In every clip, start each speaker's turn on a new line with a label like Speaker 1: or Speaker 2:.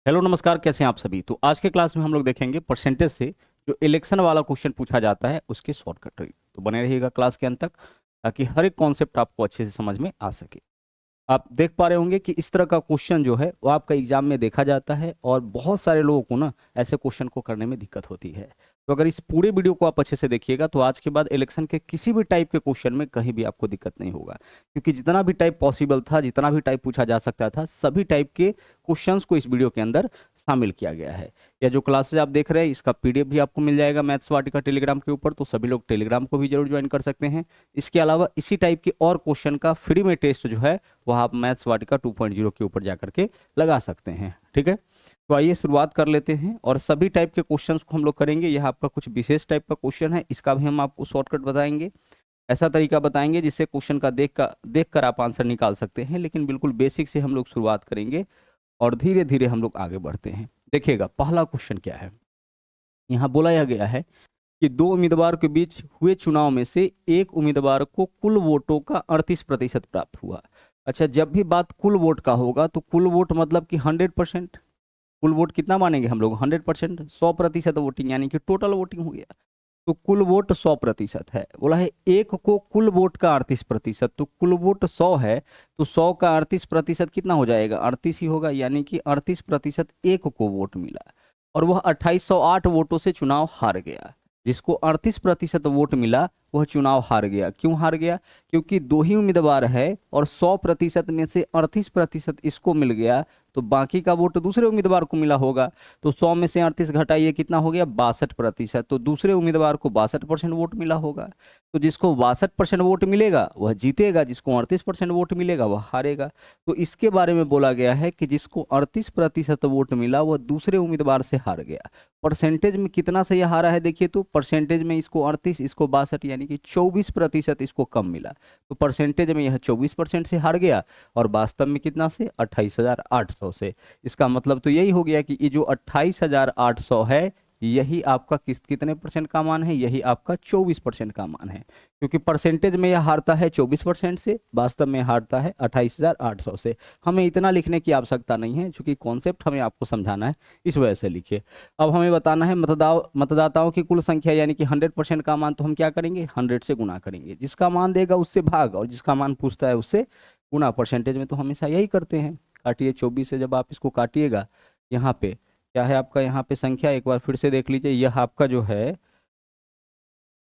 Speaker 1: Hello नमस्कार, कैसे हैं आप सभी। तो आज के क्लास में हम लोग देखेंगे परसेंटेज से जो इलेक्शन वाला क्वेश्चन पूछा जाता है उसके शॉर्टकट ट्रिक। तो बने रहिएगा क्लास के अंत तक ताकि हर एक कॉन्सेप्ट आपको अच्छे से समझ में आ सके। आप देख पा रहे होंगे कि इस तरह का क्वेश्चन जो है वो आपका एग्जाम में देखा जाता है और बहुत सारे लोगों को ना ऐसे क्वेश्चन को करने में दिक्कत होती है। तो अगर इस पूरे वीडियो को आप अच्छे से देखिएगा तो आज के बाद इलेक्शन के किसी भी टाइप के क्वेश्चन में कहीं भी आपको दिक्कत नहीं होगा, क्योंकि जितना भी टाइप पॉसिबल था, जितना भी टाइप पूछा जा सकता था, सभी टाइप के क्वेश्चंस को इस वीडियो के अंदर शामिल किया गया है। या जो क्लासेज आप देख रहे हैं इसका पीडीएफ भी आपको मिल जाएगा मैथ्स वाटिका टेलीग्राम के ऊपर, तो सभी लोग टेलीग्राम को भी जरूर ज्वाइन कर सकते हैं। इसके अलावा इसी टाइप के और क्वेश्चन का फ्री में टेस्ट जो है वह आप मैथ्स वाटिका 2.0 के ऊपर जाकर के लगा सकते हैं। ठीक है, तो आइए शुरुआत कर लेते हैं और सभी टाइप के क्वेश्चंस को हम लोग करेंगे। यह आपका कुछ विशेष टाइप का क्वेश्चन है, इसका भी हम आपको शॉर्टकट बताएंगे। ऐसा तरीका बताएंगे जिससे क्वेश्चन का देख कर आप आंसर निकाल सकते हैं, लेकिन बिल्कुल बेसिक से हम लोग शुरुआत करेंगे और धीरे धीरे हम लोग आगे बढ़ते हैं। देखिएगा पहला क्वेश्चन क्या है। यहाँ बोला यह गया है कि दो उम्मीदवार के बीच हुए चुनाव में से एक उम्मीदवार को कुल वोटों का 38% प्राप्त हुआ। अच्छा, जब भी बात कुल वोट का होगा तो कुल वोट मतलब कि 100%। कुल वोट कितना मानेंगे हम लोग? 100%, 100% वोटिंग, यानी कि टोटल वोटिंग हो गया। तो कुल वोट 100% है। बोला है एक को कुल वोट का 38%, तो कुल वोट 100 है तो 100 का 38% कितना हो जाएगा? 38 ही होगा, यानी कि 38% एक को वोट मिला और वह 2808 वोटों से चुनाव हार गया। जिसको 38% वोट मिला वह चुनाव हार गया। क्यों हार गया? क्योंकि दो ही उम्मीदवार है और 100% में से 38% इसको मिल गया, तो बाकी का वोट दूसरे उम्मीदवार को मिला होगा। तो 100 में से 38 घटाइए, कितना हो गया? 62%। तो दूसरे उम्मीदवार को 62% वोट मिला होगा। तो जिसको 62% वोट मिलेगा वह जीतेगा, जिसको 38% वोट मिलेगा वह हारेगा। तो इसके बारे में बोला गया है कि जिसको 38% वोट मिला वह दूसरे उम्मीदवार से हार गया। परसेंटेज में कितना से यह हारा है देखिए, तो परसेंटेज में इसको 38, इसको 62, यानी कि 24% इसको कम मिला। तो परसेंटेज में यह 24% से हार गया और वास्तव में कितना से? 28,800 से। इसका मतलब तो यही हो गया कि ये जो 28,800 है यही आपका कितने परसेंट का मान है? यही आपका 24% का मान है, क्योंकि परसेंटेज में यह हारता है 24% से, वास्तव में हारता है 28,800 से। हमें इतना लिखने की आवश्यकता नहीं है, क्योंकि कॉन्सेप्ट हमें आपको समझाना है, इस वजह से लिखिए। अब हमें बताना है मतदाताओं की कुल संख्या, यानी कि 100% का मान। तो हम क्या करेंगे? 100 से गुना करेंगे। जिसका मान देगा उससे भाग और जिसका मान पूछता है उससे गुना। परसेंटेज में तो हमेशा यही करते हैं। काटिए 24 से, जब आप इसको काटिएगा यहाँ पे क्या है आपका? यहाँ पे संख्या एक बार फिर से देख लीजिए। यह आपका जो है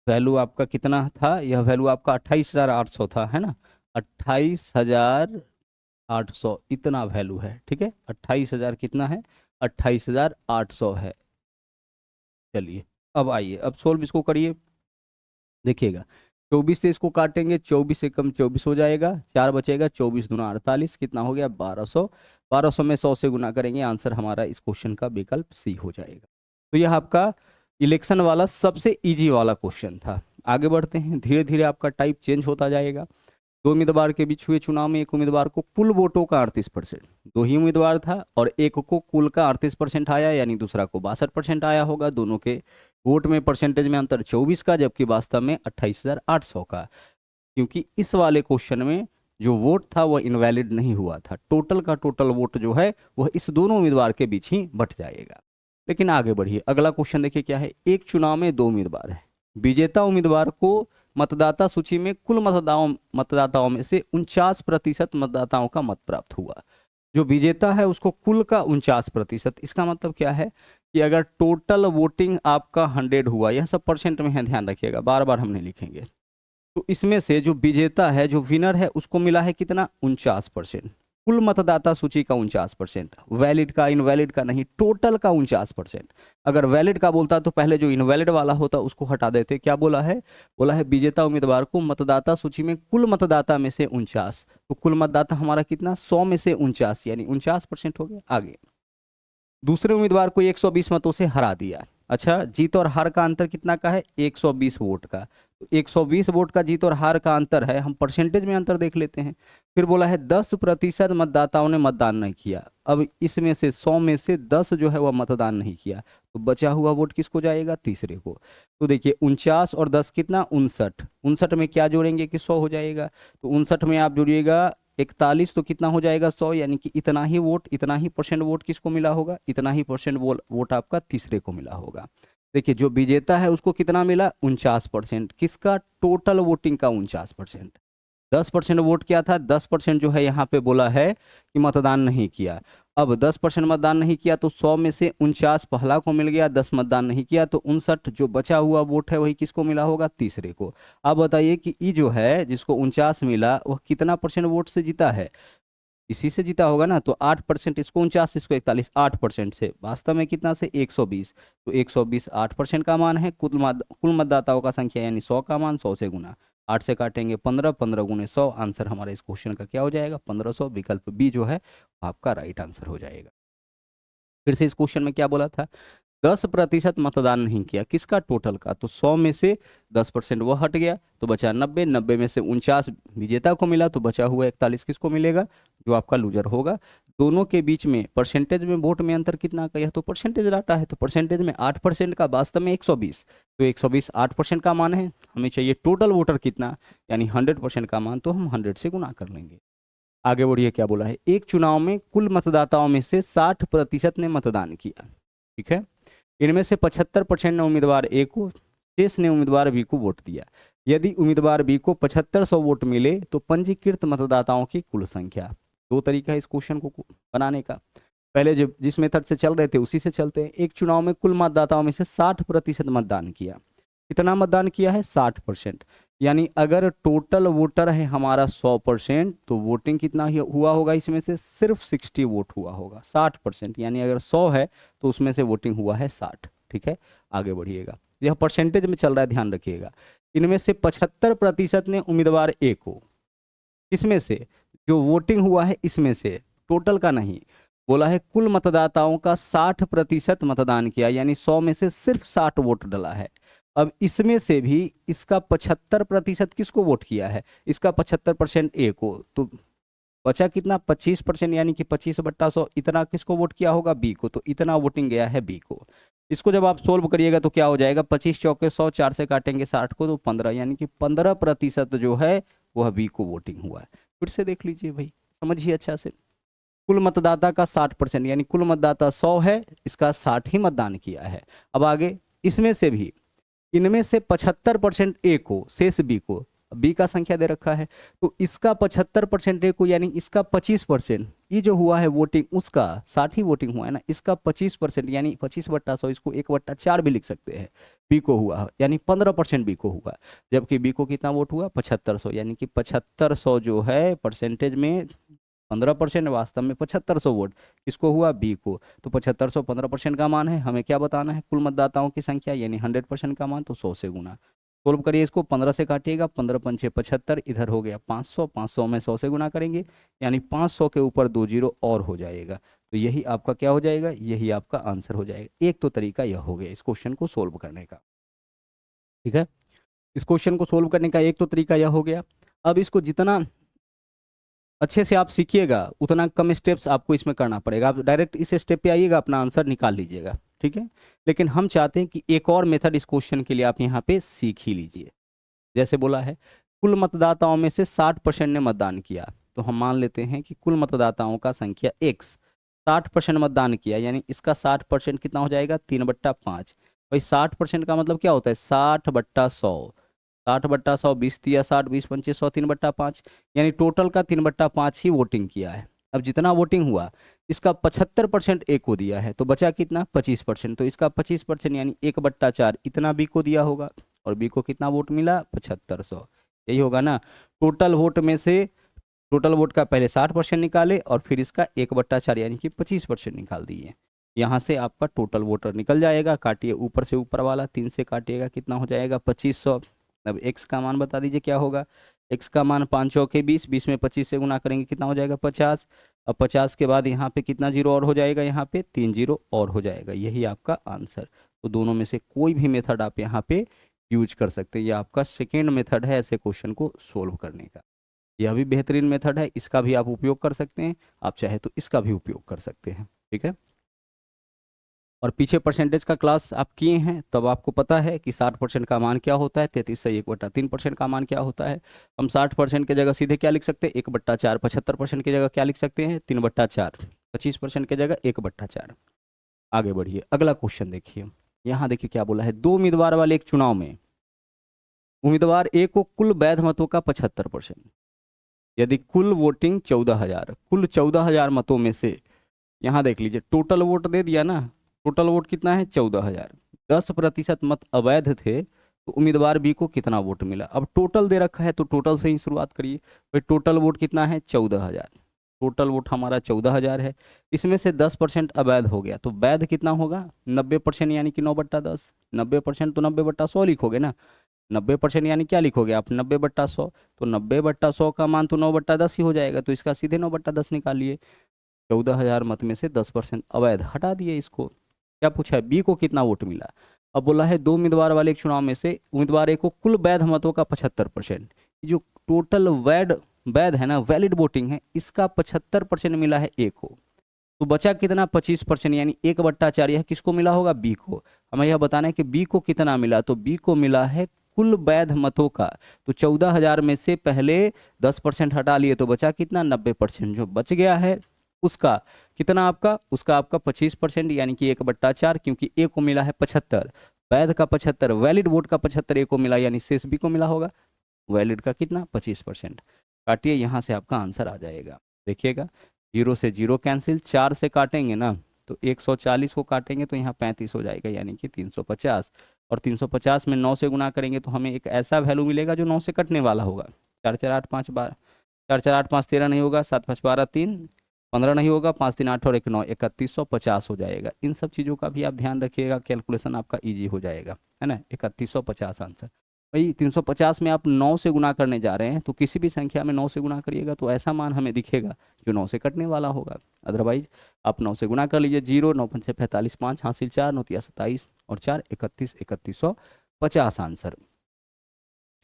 Speaker 1: वैल्यू आपका कितना था? यह वैल्यू आपका 28,800 था, है ना? 28,800 इतना वैल्यू है। ठीक है, 28,000 कितना है? 28,800 है। चलिए अब आइए, अब सोल्व इसको करिए। देखिएगा 24 से इसको काटेंगे, 24 से कम 24 हो जाएगा, 4 बचेगा, 24 दूना 48, कितना हो गया? 1200। 1200 में 100 से गुना करेंगे, आंसर हमारा इस क्वेश्चन का विकल्प सी हो जाएगा। तो यह आपका इलेक्शन वाला सबसे इजी वाला क्वेश्चन था। आगे बढ़ते हैं, धीरे धीरे आपका टाइप चेंज होता जाएगा। दो उम्मीदवार के बीच हुए चुनाव में एक उम्मीदवार को कुल वोटों का 38%, दो ही उम्मीदवार था और एक को कुल का 38% आया, यानी दूसरा को 62% आया होगा। दोनों के वोट में परसेंटेज में अंतर 24 का, जबकि वास्तव में 28,800 का। क्योंकि इस वाले क्वेश्चन में जो वोट था वह इनवैलिड नहीं हुआ था। टोटल का टोटल वोट जो है वह इस दोनों उम्मीदवार के बीच ही बट जाएगा। लेकिन आगे बढ़िए, अगला क्वेश्चन देखिए क्या है। एक चुनाव में दो उम्मीदवार है। विजेता उम्मीदवार को मतदाता सूची में कुल मतदाताओं में से 49% मतदाताओं का मत प्राप्त हुआ। जो विजेता है उसको कुल का 49%। इसका मतलब क्या है कि अगर टोटल वोटिंग आपका 100 हुआ, यह सब परसेंट में है, ध्यान रखिएगा, बार बार हम नहीं लिखेंगे। तो इसमें से जो विजेता है, जो विनर है, उसको मिला है कितना? 49%। कुल मतदाता सूची का 49%, वैलिड का इनवैलिड का नहीं, टोटल का 49%। अगर वैलिड का बोलता तो पहले जो इनवैलिड वाला होता उसको हटा देते। क्या बोला है? बोला है विजेता उम्मीदवार को मतदाता सूची में कुल मतदाता में से 49, तो कुल मतदाता हमारा कितना? 100 में से 49, यानी 49% हो गया। आगे दूसरे उम्मीदवार को 120 मतों से हरा दिया। अच्छा, जीत और हार का अंतर कितना का है? 120 वोट का। तो 120 वोट का जीत और हार का अंतर है, हम परसेंटेज में अंतर देख लेते हैं। फिर बोला है 10% मतदाताओं ने मतदान नहीं किया। अब इसमें से 100 में से 10 जो है वह मतदान नहीं किया, तो बचा हुआ वोट किसको जाएगा? तीसरे को। तो देखिए 49 और 10 कितना? 59। 59 में क्या जोड़ेंगे कि 100 हो जाएगा। तो 59 में आप जोड़िएगा 41 तो कितना हो जाएगा 100, यानी कि इतना ही वोट, इतना ही परसेंट वोट किसको मिला होगा, इतना ही परसेंट वोट आपका तीसरे को मिला होगा। देखिए जो विजेता है उसको कितना मिला, 49%, किसका, टोटल वोटिंग का 49%। 10% वोट क्या था, 10% जो है यहाँ पे बोला है कि मतदान नहीं किया। अब 10% मतदान नहीं किया तो 100 में से 49 पहला को मिल गया, 10 मतदान नहीं किया तो 59 जो बचा हुआ वोट है वही किसको मिला होगा, तीसरे को। अब बताइए कि ई जो है जिसको 49 मिला वह कितना परसेंट वोट से जीता है, इसी से जीता होगा ना। तो 8%, इसको 49, इसको 41, 8% से, वास्तव में कितना से 120। तो 120 8% का मान है, कुल मतदाताओं का संख्या यानी 100 का मान, 100 से गुना, 8 से काटेंगे 15, 15 गुने 100, आंसर हमारा इस क्वेश्चन का क्या हो जाएगा, 1500। विकल्प बी जो है आपका राइट आंसर हो जाएगा। फिर से इस क्वेश्चन में क्या बोला था, 10% मतदान नहीं किया, किसका, टोटल का। तो 100 में से 10% वो हट गया तो बचा 90, 90 में से 49 विजेता को मिला तो बचा हुआ 41 किसको मिलेगा, जो आपका लूजर होगा। दोनों के बीच में परसेंटेज में वोट में अंतर कितना का, यह तो परसेंटेज डाटा है, तो परसेंटेज में 8% का, वास्तव में 120। तो 120 8% का मान है, हमें चाहिए टोटल वोटर कितना, यानी 100% का मान, तो हम 100 से गुना कर लेंगे। आगे बढ़िए क्या बोला है, एक चुनाव में कुल मतदाताओं में से 60% ने मतदान किया, ठीक है। इनमें से 75% ने उम्मीदवार ए को, शेष ने उम्मीदवार बी को वोट दिया। यदि उम्मीदवार बी को 7500 वोट मिले तो पंजीकृत मतदाताओं की कुल संख्या। दो तरीका है इस क्वेश्चन को बनाने का, पहले जो जिस मेथड से चल रहे थे उसी से चलते हैं। एक चुनाव में कुल मतदाताओं में से 60% मतदान किया, कितना मतदान किया है, 60%। यानी अगर टोटल वोटर है हमारा 100%, तो वोटिंग कितना हुआ होगा, इसमें से सिर्फ 60 वोट हुआ होगा, 60%। यानी अगर 100 है तो उसमें से वोटिंग हुआ है 60, ठीक है। आगे बढ़िएगा, यह परसेंटेज में चल रहा है, ध्यान रखिएगा। इनमें से 75% ने उम्मीदवार ए को, इसमें से जो वोटिंग हुआ है इसमें से, टोटल का नहीं, बोला है कुल मतदाताओं का 60% मतदान किया, यानी 100 में से सिर्फ 60 वोट डला है। अब इसमें से भी इसका 75% किसको वोट किया है, इसका 75% ए को, तो बचा कितना, 25%, यानी कि 25/100, इतना किसको वोट किया होगा, बी को, तो इतना वोटिंग गया है बी को। इसको जब आप सोल्व करिएगा तो क्या हो जाएगा, 25 चौके 100, 4 से काटेंगे 60 को तो 15, यानी कि 15% जो है वह बी को वोटिंग हुआ है। फिर से देख लीजिए भाई, समझिए अच्छा से। कुल मतदाता का 60%, यानी कुल मतदाता 100 है, इसका 60 ही मतदान किया है। अब आगे इसमें से भी, इनमें से 75% ए को, शेष बी को, बी का संख्या दे रखा है तो इसका 75% ए को, यानी इसका 25%, ये जो हुआ है वोटिंग उसका 60 ही वोटिंग हुआ है ना, इसका 25%, यानी 25/100, इसको 1/4 भी लिख सकते हैं, बी को हुआ, यानी 15% बी को हुआ। जबकि बी को कितना वोट हुआ, 7500, यानी कि 7500 जो है परसेंटेज में 15%, वास्तव में 7500 वोट किसको हुआ, बी को। तो 7500 15% का मान है, हमें क्या बताना है, कुल मतदाताओं की संख्या, यानी 100% का मान, तो 100 से गुना। सोल्व करिए इसको, 15 से काटिएगा, 15 पंचे 75, इधर हो गया 500, 500 में 100 से गुना करेंगे, यानी 500 के ऊपर 2 जीरो और हो जाएगा। तो यही आपका क्या हो जाएगा, यही आपका आंसर हो जाएगा। एक तो तरीका यह हो गया इस क्वेश्चन को सोल्व करने का, ठीक है। इस क्वेश्चन को सोल्व करने का एक तो तरीका यह हो गया। अब इसको जितना अच्छे से आप सीखिएगा उतना कम स्टेप्स आपको इसमें करना पड़ेगा। आप डायरेक्ट इस स्टेप पे आइएगा, अपना आंसर निकाल लीजिएगा, ठीक है। लेकिन हम चाहते हैं कि एक और मेथड इस क्वेश्चन के लिए आप यहाँ पे सीख ही लीजिए। जैसे बोला है कुल मतदाताओं में से 60% ने मतदान किया, तो हम मान लेते हैं कि कुल मतदाताओं का संख्या x, 60% मतदान किया, यानी इसका 60% कितना हो जाएगा, 3/5। भाई 60% का मतलब क्या होता है, 60/100, 60/100, 20 60, 20 × 5 = 100, 3/5, यानी टोटल का 3/5 ही वोटिंग किया है। अब जितना वोटिंग हुआ इसका 75% ए को दिया है, तो बचा कितना, 25%, तो इसका 25% यानी 1/4 इतना बी को दिया होगा, और बी को कितना वोट मिला, 7500, यही होगा ना। टोटल वोट में से, टोटल वोट का पहले 60% निकाले और फिर इसका 1/4 यानी कि 25% निकाल दिए। यहाँ से आपका टोटल वोटर निकल जाएगा, काटिए ऊपर से ऊपर वाला, 3 से काटिएगा कितना हो जाएगा, 2500। अब x का मान बता दीजिए क्या होगा, x का मान 5 चौके 20, 20 में 25 से गुना करेंगे कितना हो जाएगा, 50। अब 50 के बाद यहाँ पे कितना जीरो और हो जाएगा, यहाँ पे 3 जीरो और हो जाएगा, यही आपका आंसर। तो दोनों में से कोई भी मेथड आप यहाँ पे यूज कर सकते हैं, यह आपका सेकेंड मेथड है ऐसे क्वेश्चन को सोल्व करने का। यह भी बेहतरीन मेथड है, इसका भी आप उपयोग कर सकते हैं, आप चाहे तो इसका भी उपयोग कर सकते हैं, ठीक है। और पीछे परसेंटेज का क्लास आप किए हैं, तब आपको पता है कि 60% का मान क्या होता है, 33/1/3% का मान क्या होता है। हम 60% की जगह सीधे क्या लिख सकते हैं, 1/4। 75% की जगह क्या लिख सकते हैं, 3/4। 25% की जगह 1/4। आगे बढ़िए, अगला क्वेश्चन देखिए। यहाँ देखिए क्या बोला है, 2 उम्मीदवार वाले एक चुनाव में उम्मीदवार ए को कुल वैध मतों का 75%, यदि कुल वोटिंग 14,000, कुल 14,000 मतों में से, यहाँ देख लीजिए टोटल वोट दे दिया ना, टोटल वोट कितना है 14,000, 10% मत अवैध थे, तो उम्मीदवार बी को कितना वोट मिला। अब टोटल दे रखा है तो टोटल से ही शुरुआत करिए। भाई टोटल वोट कितना है 14,000, टोटल वोट हमारा 14,000 है, इसमें से 10% अवैध हो गया, तो वैध कितना होगा 90%, यानी कि 9/10। 90% तो 90/100 लिखोगे ना, 90% यानी क्या लिखोगे आप, 90/100। तो 90/100 का मान तो 9/10 ही हो जाएगा, तो इसका सीधे 9/10 निकालिए। 14,000 मत में से 10% अवैध हटा दिए इसको। क्या पूछा है, बी को कितना वोट मिला। अब बोला है 2 उम्मीदवार वाले एक चुनाव में से उम्मीदवार ए को कुल वैध मतों का 75%, जो टोटल वैध वैध है ना, वैलिड वोटिंग है, इसका 75% मिला है ए को। तो बचा कितना 25%, यानी 1/4। यह किसको मिला होगा, बी को। हमें यह बताना है कि बी को कितना मिला, तो बी को मिला है कुल वैध मतों का। तो 14,000 में से पहले 10% हटा लिए, तो बचा कितना 90%। जो बच गया है उसका कितना, आपका उसका आपका 25%, यानी कि 1/4, क्योंकि ए को मिला है 75, वैध का 75, वैलिड वोट का 75 ए को मिला, यानी शेष बी को मिला होगा, वैलिड का कितना 25%। काटिए, यहाँ से आपका आंसर आ जाएगा। देखिएगा 0 से 0 कैंसिल, 4 से काटेंगे ना तो 140 को काटेंगे तो यहाँ 35 हो जाएगा, यानी कि 350। और 350 में 9 से गुना करेंगे तो हमें एक ऐसा वैल्यू मिलेगा जो 9 से कटने वाला होगा। 4 4 8 5 12, 4 4 8 5 13 नहीं होगा, 7 5 12 3 15 नहीं होगा, 5 3 8 और 1 9, 3150 हो जाएगा। इन सब चीज़ों का भी आप ध्यान रखिएगा, कैलकुलेशन आपका ईजी हो जाएगा, है ना। 3150 आंसर। भाई 350 में आप 9 से गुना करने जा रहे हैं, तो किसी भी संख्या में 9 से गुना करिएगा तो ऐसा मान हमें दिखेगा जो 9 से कटने वाला होगा। अदरवाइज आप 9 से गुना कर लीजिए, 0 9 5 45 5 हासिल 4 9 3 27 और 4 31, 3150 आंसर।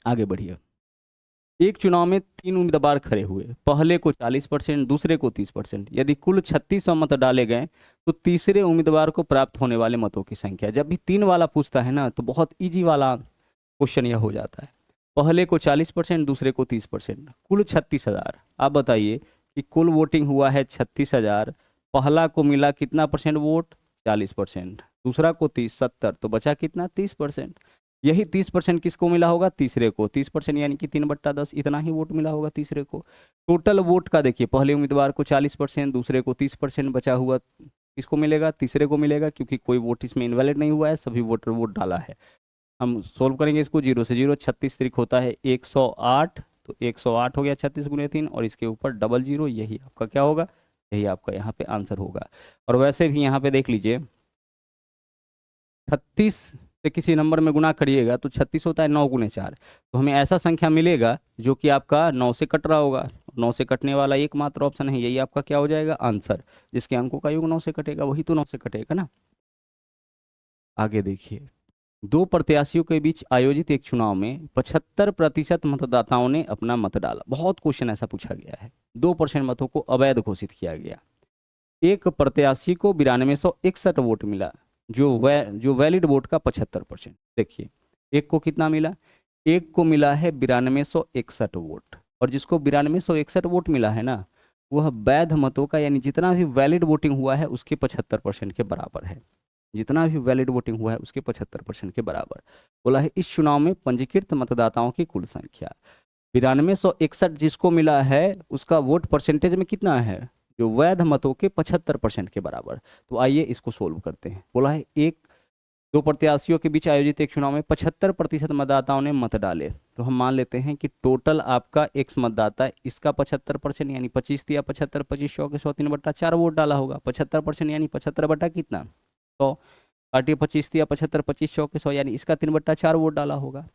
Speaker 1: आगे बढ़िए, एक चुनाव में 3 उम्मीदवार खड़े हुए, पहले को 40%, दूसरे को 30%, यदि कुल 3600 मत डाले गए तो तीसरे उम्मीदवार को प्राप्त होने वाले मतों की संख्या। जब भी 3 वाला पूछता है ना तो बहुत ईजी वाला क्वेश्चन यह हो जाता है। पहले को 40%, दूसरे को 30%, कुल 36,000। आप बताइए कि कुल वोटिंग हुआ है 36,000, पहला को मिला कितना परसेंट वोट 40%, दूसरा को 30 70, तो बचा कितना 30%। यही 30% किसको मिला होगा, तीसरे को। 30% यानी कि 3/10, इतना ही वोट मिला होगा तीसरे को। टोटल वोट का देखिए, पहले उम्मीदवार को 40%, दूसरे को 30%, बचा हुआ किसको मिलेगा, तीसरे को मिलेगा, क्योंकि कोई वोट इसमें इनवैलिड नहीं हुआ है, सभी वोटर वोट डाला है। हम सोल्व करेंगे इसको, 0 से 0, 36 त्रिक होता है 108, तो 108 हो गया 36 गुने 3, और इसके ऊपर डबल 0, यही आपका क्या होगा, यही आपका यहाँ पे आंसर होगा। और वैसे भी यहाँ पे देख लीजिए, 36 से किसी नंबर में गुना करिएगा तो 36 होता है 9 गुने 4, तो हमें ऐसा संख्या मिलेगा जो कि आपका 9 से कट रहा होगा। 9 से कटने वाला एकमात्र ऑप्शन है, यही आपका क्या हो जाएगा आंसर। जिसके अंकों का योग 9 से कटेगा वही तो 9 से कटेगा ना। आगे देखिए, 2 प्रत्याशियों के बीच आयोजित एक चुनाव में 75% मतदाताओं ने अपना मत डाला। बहुत क्वेश्चन ऐसा पूछा गया है, 2% मतों को अवैध घोषित किया गया। एक प्रत्याशी को 9261 वोट मिला, जो वैलिड वोट का 75%। देखिए एक को कितना मिला, एक को मिला है 9261 वोट, और जिसको 9261 वोट मिला है ना, वह वैध मतों का, यानी जितना भी वैलिड वोटिंग हुआ है उसके 75% के बराबर है। जितना भी वैलिड वोटिंग हुआ है उसके 75% के बराबर। बोला है इस चुनाव में पंजीकृत मतदाताओं की कुल संख्या 9261 जिसको मिला है उसका वोट परसेंटेज में कितना है, जो वैध मतों के 75% के बराबर। तो आइए इसको सोल्व करते हैं। बोला है 2 प्रत्याशियों के बीच आयोजित एक चुनाव में 75% मतदाताओं ने मत डाले, तो हम मान लेते हैं कि टोटल आपका एक्स मतदाता, इसका 75% यानी 25 दिया 75, 25 100 के 100, 3/4 वोट डाला होगा। 75% यानी 75 बटा कितना 100, काटिए 25 दिया 75, 25 100 के 100, यानी इसका 3/4 वोट डाला होगा।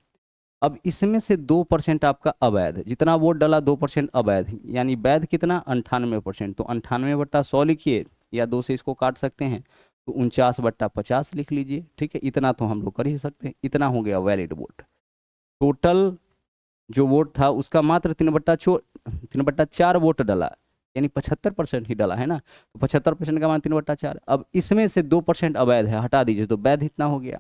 Speaker 1: अब इसमें से 2% आपका अवैध, जितना वोट डाला 2% अवैध, यानी वैध कितना 98%, तो 98/100 लिखिए, या 2 से इसको काट सकते हैं तो 49/50 लिख लीजिए। ठीक है, इतना तो हम लोग कर ही सकते हैं, इतना हो गया वैलिड वोट। टोटल जो वोट था उसका मात्र 3/4 वोट डला, यानी 75% ही डाला है ना, तो 75% का मान 3/4। अब इसमें से 2% अवैध है, हटा दीजिए तो वैध इतना हो गया।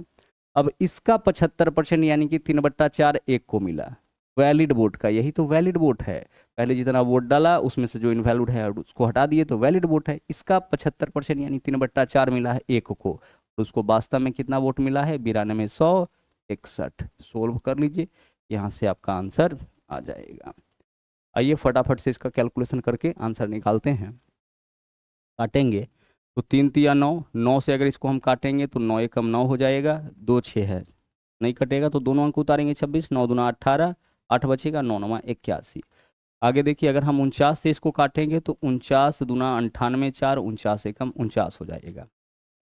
Speaker 1: अब इसका 75% यानी कि 3/4 एक को मिला वैलिड वोट का, यही तो वैलिड वोट है। पहले जितना वोट डाला उसमें से जो इनवैलिड है उसको हटा दिए तो वैलिड वोट है। इसका 75% यानी 3/4 मिला है एक को, तो उसको वास्तव में कितना वोट मिला है, 9261। सोल्व कर लीजिए, यहाँ से आपका आंसर आ जाएगा। आइए फटाफट से इसका कैलकुलेशन करके आंसर निकालते हैं। काटेंगे तो 3 × 3 = 9, 9 से अगर इसको हम काटेंगे तो 9 × 9 हो जाएगा, 2 6 है, नहीं कटेगा तो दोनों अंक उतारेंगे, 26, 9 दूना 18, 8 बचेगा, 9 9 81। आगे देखिए अगर हम 49 से इसको काटेंगे तो 49 दूना 98, 4, 49 एकम 49 हो जाएगा।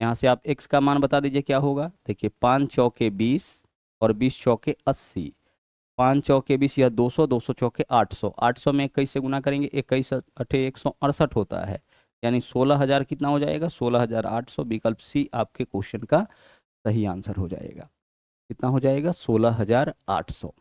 Speaker 1: यहाँ से आप x का मान बता दीजिए क्या होगा। देखिए 5 चौके 20 और 20 चौके 80, 5 चौके 20 या 200, 200 चौके 800, 800 में 21 से गुना करेंगे, 21 अठे 168 होता है, यानी 16,000 कितना हो जाएगा, 16,800। विकल्प सी आपके क्वेश्चन का सही आंसर हो जाएगा। कितना हो जाएगा, 16,800।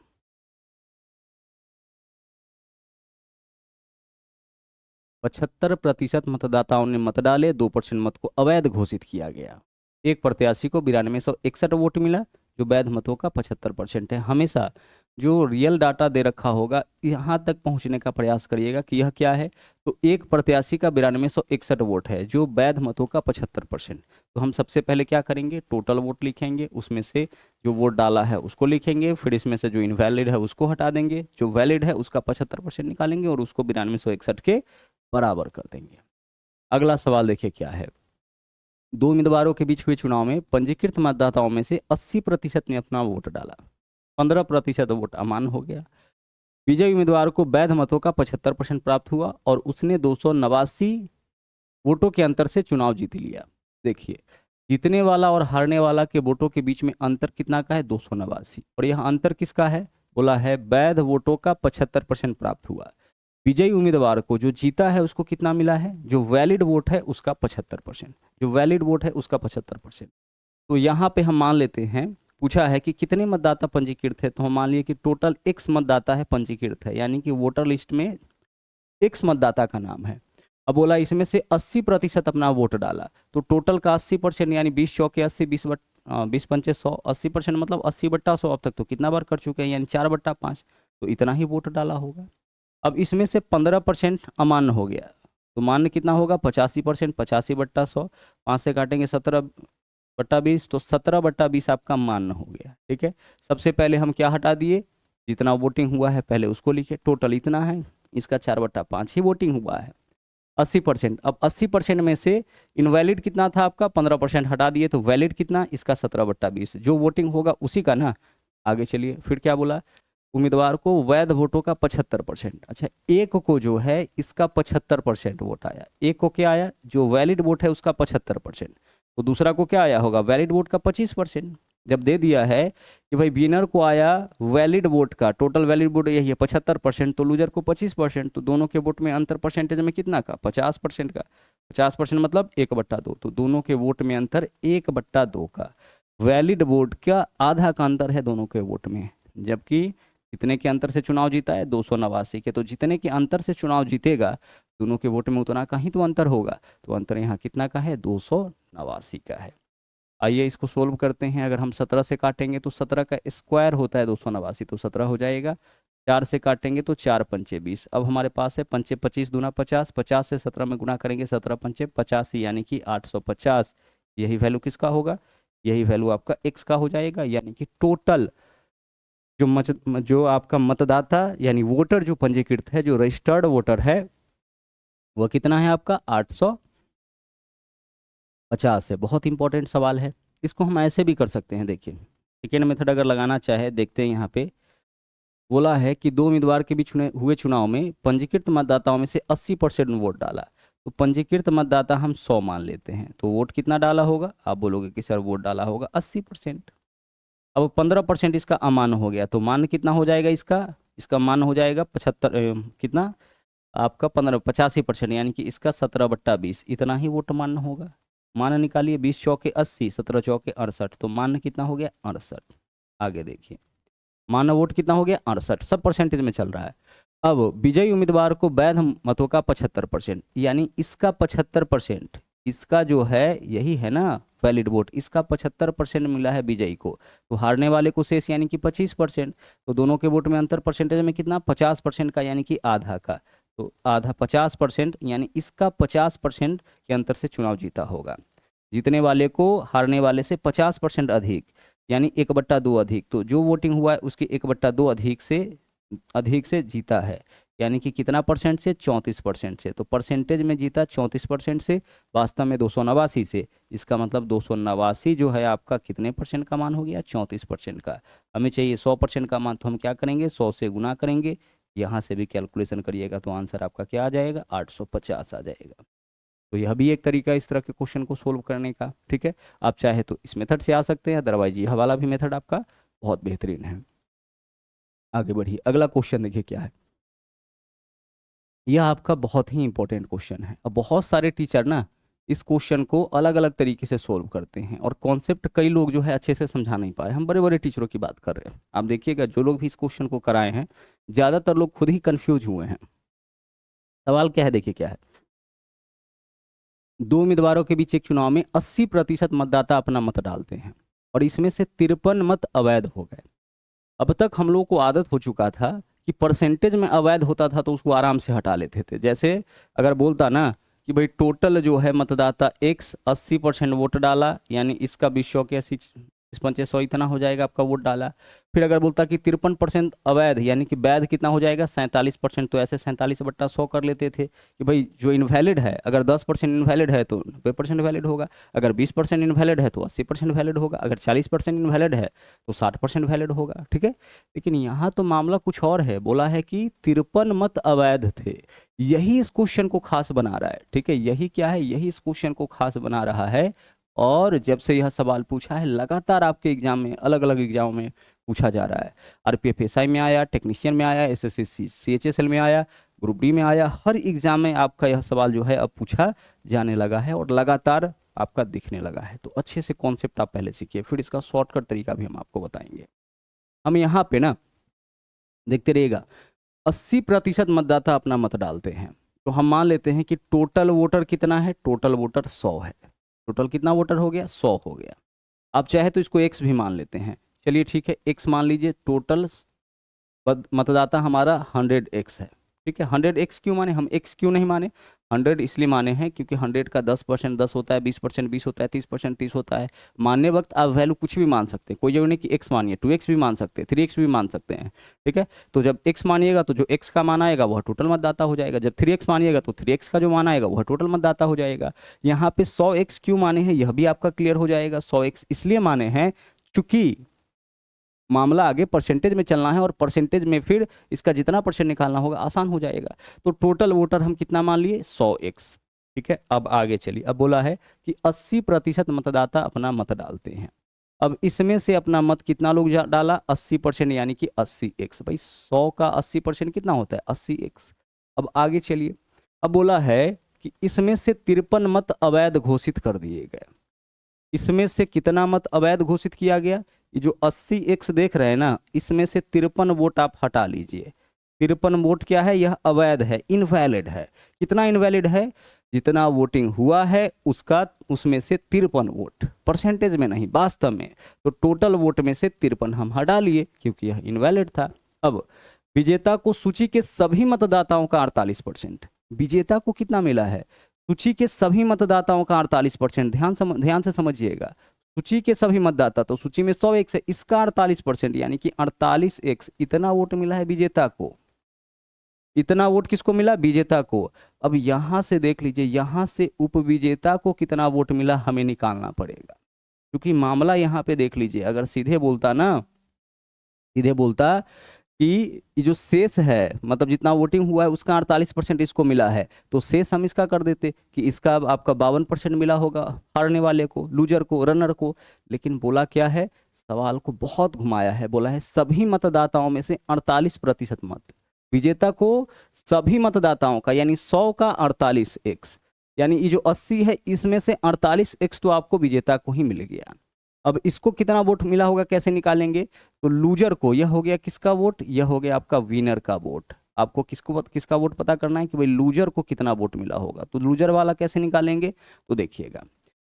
Speaker 1: 75% मतदाताओं ने मत डाले, 2% मत को अवैध घोषित किया गया। एक प्रत्याशी को 9261 वोट मिला, जो वैध मतों का 75% है। हमेशा जो रियल डाटा दे रखा होगा यहाँ तक पहुँचने का प्रयास करिएगा कि यह क्या है। तो एक प्रत्याशी का 9261 वोट है, जो वैध मतों का 75%। तो हम सबसे पहले क्या करेंगे, टोटल वोट लिखेंगे, उसमें से जो वोट डाला है उसको लिखेंगे, फिर इसमें से जो इनवैलिड है उसको हटा देंगे, जो वैलिड है उसका 75% निकालेंगे और उसको 9261 के बराबर कर देंगे। अगला सवाल देखिए क्या है। दो उम्मीदवारों के बीच हुए चुनाव में पंजीकृत मतदाताओं में से 80% ने अपना वोट डाला, 15% वोट अमान्य हो गया। विजयी उम्मीदवार को वैध मतों का 75% प्राप्त हुआ और उसने 289 वोटों के अंतर से चुनाव जीत लिया। देखिए जीतने वाला और हारने वाला के वोटों के बीच में अंतर कितना का है, 289, और यह अंतर किसका है, बोला है वैध वोटों का 75% प्राप्त हुआ। विजयी उम्मीदवार को जो जीता है उसको कितना मिला है, जो वैलिड वोट है उसका 75%, जो वैलिड वोट है उसका 75%। तो यहाँ पे हम मान लेते हैं, पूछा है कि कितने मतदाता पंजीकृत है, तो हम मान लिए कि टोटल x मतदाता है पंजीकृत है, यानी कि वोटर लिस्ट में x मतदाता का नाम है। अब बोला इसमें से 80% अपना वोट डाला, तो टोटल का 80% यानी 20 चौके 80, 20 पंचे 100, 80% मतलब 80/100। अब तक तो कितना बार कर चुके हैं, यानी 4/5, तो इतना ही वोट डाला होगा। अब इसमें से 15% अमान्य हो गया, तो मान्य कितना होगा, 85%, 85/100, 5 से काटेंगे 17/20, तो 17/20 आपका मान्य हो गया। ठीक है, सबसे पहले हम क्या हटा दिए, जितना वोटिंग हुआ है पहले उसको लिखे, टोटल इतना है, इसका 4/5 ही वोटिंग हुआ है। 80%, अब 80% में से इनवैलिड कितना था आपका, 15% हटा दिए, तो वैलिड कितना, इसका 17/20, जो वोटिंग होगा उसी का ना। आगे चलिए फिर क्या बोला, उम्मीदवार को वैध वोटों का 75%। अच्छा, एक को जो है इसका 75% वोट आया, एक को क्या आया, जो वैलिड वोट है उसका 75%, तो दूसरा को क्या आया होगा, वैलिड वोट का 25%। जब दे दिया है कि भाई विनर को आया वैलिड वोट का, टोटल वैलिड वोट यही है 75%, तो लूजर को 25%, तो दोनों के वोट में अंतर परसेंटेज में कितना का, 50% का। 50% मतलब 1/2, तो दोनों के वोट में अंतर 1/2 का, वैलिड वोट का आधा का अंतर है दोनों के वोट में। जबकि कितने के अंतर से चुनाव जीता है, 289 के, तो जितने के अंतर से चुनाव जीतेगा दोनों के वोट में उतना का ही तो अंतर होगा, तो अंतर यहाँ कितना का है, 289 का है। आइए इसको सोल्व करते हैं। अगर हम 17 से काटेंगे तो 17 का स्क्वायर होता है 289, तो 17 हो जाएगा। 4 से काटेंगे तो 4 पंचे 20। अब हमारे पास है पंचे 25 दूना 50, 50 से 17 में गुना करेंगे, 17 पंचे 85, यानी कि 850। यही वैल्यू किसका होगा, यही वैल्यू आपका x का हो जाएगा, यानी कि टोटल जो आपका मतदाता यानी वोटर जो पंजीकृत है, जो रजिस्टर्ड वोटर है, वह कितना है आपका 850 है। बहुत इंपॉर्टेंट सवाल है, इसको हम ऐसे भी कर सकते हैं। देखिए सेकेंड मेथड अगर लगाना चाहे, देखते हैं यहाँ पे बोला है कि दो उम्मीदवार के बीच हुए चुनाव में पंजीकृत मतदाताओं में से 80% वोट डाला, तो पंजीकृत मतदाता हम 100 मान लेते हैं, तो वोट कितना डाला होगा, आप बोलोगे कि सर वोट डाला होगा 80%। अब 15% इसका अमान्य हो गया, तो मान्य कितना हो जाएगा, इसका मान्य हो जाएगा 75, कितना आपका 85%, यानी कि इसका 17/20, इतना ही वोट मान्य होगा। मान्य निकालिए, 20 चौके 80, 17 चौके 68, तो मान्य कितना हो गया 68। आगे देखिए मान्य वोट कितना हो गया 68, सब परसेंटेज में चल रहा है। अब विजयी उम्मीदवार को वैध मतों का 75%, यानी इसका 75%, इसका जो है यही है ना वैलिड वोट, इसका 75% मिला है विजयी को, तो हारने वाले को शेष यानी कि 25%। तो दोनों के वोट में अंतर परसेंटेज में कितना, 50% का, यानी कि आधा का। तो आधा 50%, यानी इसका 50% के अंतर से चुनाव जीता होगा। जीतने वाले को हारने वाले से 50% अधिक, यानी 1/2 अधिक। तो जो वोटिंग हुआ है उसके 1/2 अधिक से जीता है, यानी कि कितना परसेंट से, 34% से। तो परसेंटेज में जीता 34% से, वास्तव में 289 से। इसका मतलब 289 जो है आपका कितने परसेंट का मान हो गया, 34% का। हमें चाहिए 100% का मान, तो हम क्या करेंगे, 100 से गुना करेंगे। यहाँ से भी कैलकुलेशन करिएगा तो आंसर आपका क्या आ जाएगा, 850 आ जाएगा। तो यह भी एक तरीका है इस तरह के क्वेश्चन को सोल्व करने का। ठीक है, आप चाहे तो इस मेथड से आ सकते हैं, अदरवाइज यह वाला भी मेथड आपका बहुत बेहतरीन है। आगे बढ़िए, अगला क्वेश्चन देखिए क्या है। यह आपका बहुत ही इंपॉर्टेंट क्वेश्चन है। अब बहुत सारे टीचर ना इस क्वेश्चन को अलग अलग तरीके से सोल्व करते हैं, और कॉन्सेप्ट कई लोग जो है अच्छे से समझा नहीं पाए। हम बड़े बड़े टीचरों की बात कर रहे हैं। आप देखिएगा जो लोग भी इस क्वेश्चन को कराए हैं, ज़्यादातर लोग खुद ही कंफ्यूज हुए हैं। सवाल क्या है, देखिए क्या है। दो उम्मीदवारों के बीच एक चुनाव में 80% मतदाता अपना मत डालते हैं, और इसमें से 53 मत अवैध हो गए। अब तक हम लोगों को आदत हो चुका था कि परसेंटेज में अवैध होता था तो उसको आराम से हटा लेते थे। जैसे अगर बोलता ना कि भाई टोटल जो है मतदाता x 80% वोट डाला, यानी इसका 20 इस 500 इतना हो जाएगा आपका वोट डाला। फिर अगर बोलता कि 53% अवैध, यानी कि वैध कितना हो जाएगा, 47%, तो ऐसे 47/100 कर लेते थे कि भाई जो इनवैलिड है, अगर 10% इनवैलिड है तो 90% वैलिड होगा, अगर 20% इनवैलिड है तो 80% वैलिड होगा, अगर 40% इनवैलिड है तो 60% वैलिड होगा। ठीक है, लेकिन यहाँ तो मामला कुछ और है। बोला है कि 53 मत अवैध थे, यही इस क्वेश्चन को खास बना रहा है। ठीक है, यही क्या है, यही इस क्वेश्चन को खास बना रहा है। और जब से यह सवाल पूछा है, लगातार आपके एग्जाम में, अलग अलग एग्जाम में पूछा जा रहा है। आरपीएफ एसआई में आया, टेक्नीशियन में आया, एसएससी सीएचएसएल में आया, ग्रुप डी में आया, हर एग्जाम में आपका यह सवाल जो है अब पूछा जाने लगा है, और लगातार आपका दिखने लगा है। तो अच्छे से कॉन्सेप्ट आप पहले सीखिए, फिर इसका शॉर्टकट तरीका भी हम आपको बताएंगे। हम यहाँ पे ना देखते रहिएगा, 80% मतदाता अपना मत डालते हैं। तो हम मान लेते हैं कि टोटल वोटर कितना है, टोटल वोटर 100 है। टोटल कितना वोटर हो गया, 100 हो गया। आप चाहे तो इसको एक्स भी मान लेते हैं, चलिए ठीक है, एक्स मान लीजिए। टोटल मतदाता हमारा 100x है। ठीक है, 100x क्यों माने, हम x क्यों नहीं माने, 100 इसलिए माने हैं क्योंकि 100 का 10% 10 होता है, 20% 20 होता है, 30% 30 होता है। मानने वक्त आप वैल्यू कुछ भी मान सकते हैं, कोई जरूरी नहीं कि x मानिए, 2x भी मान सकते हैं, 3x भी मान सकते हैं। ठीक है, तो जब x मानिएगा तो जो x का मान आएगा वह टोटल मतदाता हो जाएगा, जब 3x मानिएगा तो 3x का जो मान आएगा वह टोटल मतदाता हो जाएगा। यहाँ पे 100x क्यों माने हैं यह भी आपका क्लियर हो जाएगा। 100x इसलिए माने हैं चूंकि मामला आगे परसेंटेज में चलना है, और परसेंटेज में फिर इसका जितना परसेंट निकालना होगा आसान हो जाएगा। तो टोटल वोटर हम कितना मान लिए, 100x। ठीक है, अब आगे चलिए। अब बोला है कि 80% मतदाता अपना मत डालते हैं। अब इसमें से अपना मत कितना लोग डाला, 80%, यानी कि 80x। भाई 100 का 80% कितना होता है, 80x। अब आगे चलिए। अब बोला है कि इसमें से 53 मत अवैध घोषित कर दिए गए। इसमें से कितना मत अवैध घोषित किया गया, ये जो 80x देख रहे हैं ना, इसमें से 53 वोट आप हटा लीजिए। 53 वोट क्या है, यह अवैध है, इनवैलिड है। कितना इनवैलिड है, जितना वोटिंग हुआ है उसका, उसमें से 53 वोट, परसेंटेज में नहीं वास्तव में। तो टोटल वोट में से 53 हम हटा लिए क्योंकि यह इनवैलिड था। अब विजेता को सूची के सभी मतदाताओं का 48%, विजेता को कितना मिला है, सूची के सभी मतदाताओं का 48%। ध्यान से समझिएगा, सूची के सभी मतदाता, तो सूची में 100x है, इसका 48%, यानी कि 48x इतना वोट मिला है विजेता को। इतना वोट किसको मिला, विजेता को। अब यहां से देख लीजिए, यहां से उपविजेता को कितना वोट मिला हमें निकालना पड़ेगा, क्योंकि मामला यहां पे देख लीजिए। अगर सीधे बोलता ना, सीधे बोलता कि ये जो शेष है, मतलब जितना वोटिंग हुआ है उसका 48% इसको मिला है, तो शेष हम इसका कर देते कि इसका अब आपका 52% मिला होगा हारने वाले को, लूजर को, रनर को। लेकिन बोला क्या है, सवाल को बहुत घुमाया है। बोला है सभी मतदाताओं में से 48% मत, विजेता को सभी मतदाताओं का, यानी 100 का 48x, यानी ये जो 80 है इसमें से 48x तो आपको विजेता को ही मिल गया। अब इसको कितना वोट मिला होगा कैसे निकालेंगे, तो लूजर को, यह हो गया किसका वोट, यह हो गया आपका विनर का वोट। आपको किसका वोट पता करना है कि भाई लूजर को कितना वोट मिला होगा। तो लूजर वाला कैसे निकालेंगे, तो देखिएगा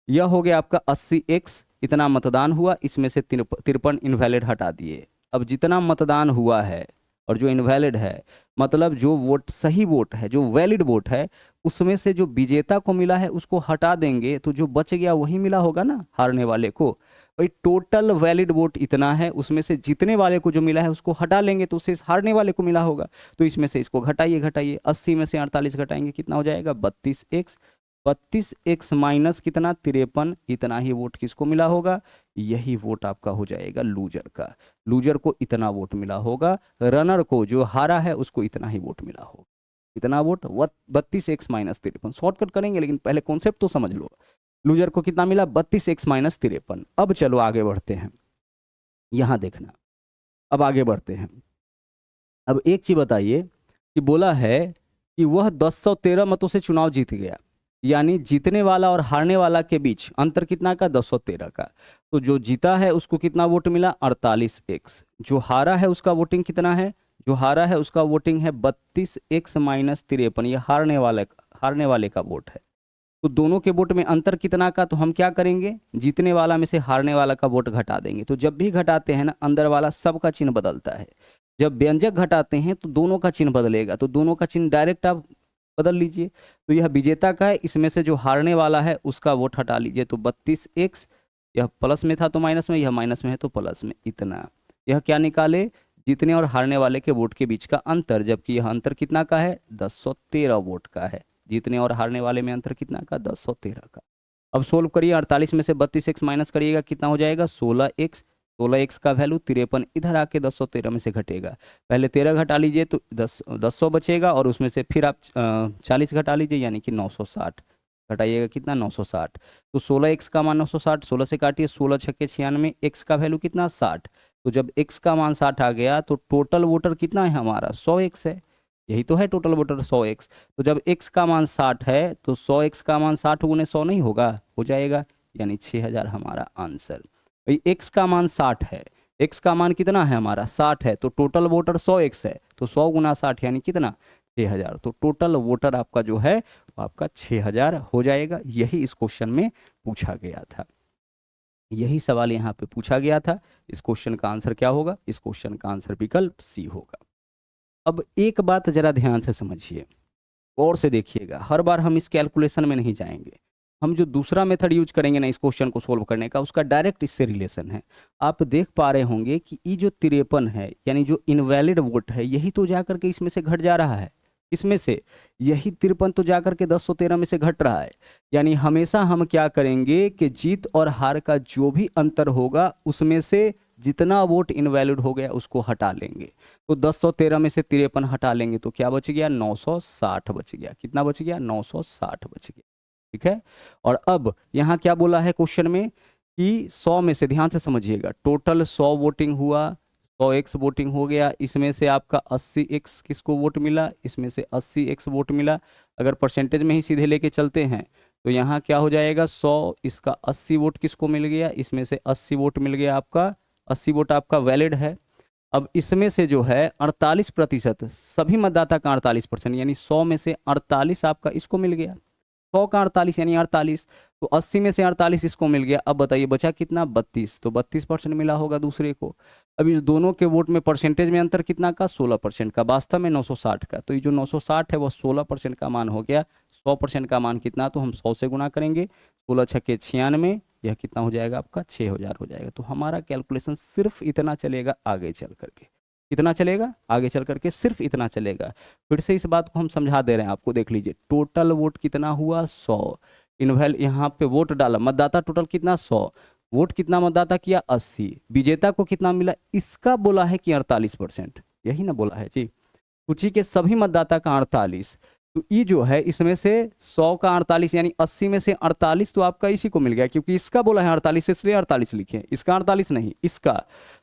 Speaker 1: यह हो गया आपका 80x, इतना मतदान हुआ, इसमें से 53 इनवैलिड हटा दिए। अब जितना मतदान हुआ है और जो इनवैलिड है, मतलब जो वोट सही वोट है, जो वैलिड वोट है, उसमें से जो विजेता को मिला है उसको हटा देंगे, तो जो बच गया वही मिला होगा ना हारने वाले को। भाई टोटल वैलिड वोट इतना है, उसमें से जीतने वाले को जो मिला है उसको हटा लेंगे तो उससे हारने वाले को मिला होगा। तो इसमें से इसको घटाइए, 80 में से 48 घटाएंगे, कितना हो जाएगा 32x। 32x माइनस कितना 53, इतना ही वोट किसको मिला होगा, यही वोट आपका हो जाएगा लूजर का। लूजर को इतना वोट मिला होगा, रनर को जो हारा है उसको इतना ही वोट मिला होगा। इतना वोट 32x माइनस 53, शॉर्टकट करेंगे लेकिन पहले कॉन्सेप्ट तो समझ लो। लूजर को कितना मिला 32x माइनस 53। अब चलो आगे बढ़ते हैं, यहां देखना, अब आगे बढ़ते हैं। अब एक चीज बताइए कि बोला है कि वह 1013 मतों से चुनाव जीत गया, यानी जीतने वाला और हारने वाला के बीच अंतर कितना का 1013 का। तो जो जीता है उसको कितना वोट मिला 48x, जो हारा है उसका वोटिंग कितना है, जो हारा है उसका वोटिंग है 32x माइनस 53, ये हारने वाले का वोट है। तो दोनों के वोट में अंतर कितना का, तो हम क्या करेंगे, जीतने वाला में से हारने वाला का वोट घटा देंगे। तो जब भी घटाते हैं ना, अंदर वाला सबका चिन्ह बदलता है। जब व्यंजक घटाते हैं तो दोनों का चिन्ह बदलेगा, तो दोनों का चिन्ह डायरेक्ट आप बदल लीजिए। तो यह विजेता का है, इसमें से जो हारने वाला है उसका वोट हटा लीजिए। तो 32x, यह प्लस में था तो माइनस में, यह माइनस में है तो प्लस में, इतना। यह क्या निकाले, जीतने और हारने वाले के वोट के बीच का अंतर, जबकि यह अंतर कितना का है 1013 वोट का है। जीतने और हारने वाले में अंतर कितना का 1013 का। अब सोल्व करिए, 48 में से 32x माइनस करिएगा, कितना हो जाएगा 16x। 16x का वैल्यू 53, इधर आके 1013 में से घटेगा, पहले 13 घटा लीजिए तो 10 बचेगा, और उसमें से फिर आप 40 घटा लीजिए, यानी कि 960 घटाइएगा, कितना 960। तो 16x का मान 960, 16 से काटिए, 16 छक्के 96, x का वैल्यू कितना 60। तो जब x का मान 60 आ गया तो टोटल वोटर कितना है हमारा 100x है, यही तो है टोटल वोटर 100x। तो जब x का मान 60 है तो 100x का मान 60 गुने 100 नहीं होगा, हो जाएगा, यानी 6000 हमारा आंसर। भाई x का मान 60 है, x का मान कितना है हमारा 60 है, तो टोटल वोटर 100x है, तो 100 गुना 60 यानी कितना 6000। तो टोटल वोटर आपका जो है वो आपका 6000 हो जाएगा। यही इस क्वेश्चन में पूछा गया था, यही सवाल यहाँ पे पूछा गया था। इस क्वेश्चन का आंसर क्या होगा, इस क्वेश्चन का आंसर विकल्प सी होगा। अब एक बात जरा ध्यान से समझिए, गौर से देखिएगा, हर बार हम इस कैलकुलेशन में नहीं जाएंगे, हम जो दूसरा मेथड यूज करेंगे ना इस क्वेश्चन को सोल्व करने का, उसका डायरेक्ट इससे रिलेशन है। आप देख पा रहे होंगे कि ये जो 53 है, यानी जो इनवैलिड वोट है, यही तो जाकर के इसमें से घट जा रहा है, इसमें से यही 53 तो जाकर के 1013 में से घट रहा है। यानी हमेशा हम क्या करेंगे कि जीत और हार का जो भी अंतर होगा उसमें से जितना वोट इनवैलिड हो गया उसको हटा लेंगे। तो 1013 में से 53 हटा लेंगे तो क्या बच गया 960 बच गया, कितना बच गया 960 बच गया, ठीक है। और अब यहाँ क्या बोला है क्वेश्चन में कि 100 में से, ध्यान से समझिएगा, टोटल 100 वोटिंग हुआ, 100x वोटिंग हो गया, इसमें से आपका 80x किसको वोट मिला, इसमें से 80x वोट मिला। अगर परसेंटेज में ही सीधे लेके चलते हैं तो यहाँ क्या हो जाएगा 100, इसका 80 वोट किसको मिल गया, इसमें से 80 वोट मिल गया आपका, 80 वोट आपका वैलिड है। अब इसमें से जो है 48%, सभी मतदाता का 48%, यानी 100 में से 48 आपका इसको मिल गया, 100 का 48 यानी 48, तो 80 में से 48 इसको मिल गया। अब बताइए बचा कितना 32, तो 32% मिला होगा दूसरे को। अब इस दोनों के वोट में परसेंटेज में अंतर कितना का 16% का, वास्तव में 960 का, तो ये जो 960 है वो 16% का मान हो गया। 100% का मान कितना, तो हम 100 से गुना करेंगे, 16 छक्के 96, यह कितना हो जाएगा आपका 6000 हो जाएगा। तो हमारा कैलकुलेशन सिर्फ इतना चलेगा आगे चल करके, कितना चलेगा आगे चल करके, सिर्फ इतना चलेगा। फिर से इस बात को हम समझा दे रहे हैं आपको, देख लीजिए, टोटल वोट कितना हुआ 100, इनवैल यहाँ पे वोट डाला, मतदाता टोटल कितना 100, वोट कितना मतदाता किया 80, विजेता को कितना मिला, इसका बोला है कि 48%, यही ना बोला है जी, सूची के सभी मतदाता का 48, तो ये जो है इसमें से 100 का 48 यानी 80 में से 48 तो आपका इसी को मिल गया, क्योंकि इसका बोला है 48 इसलिए 48 लिखे, इसका 48 नहीं, इसका,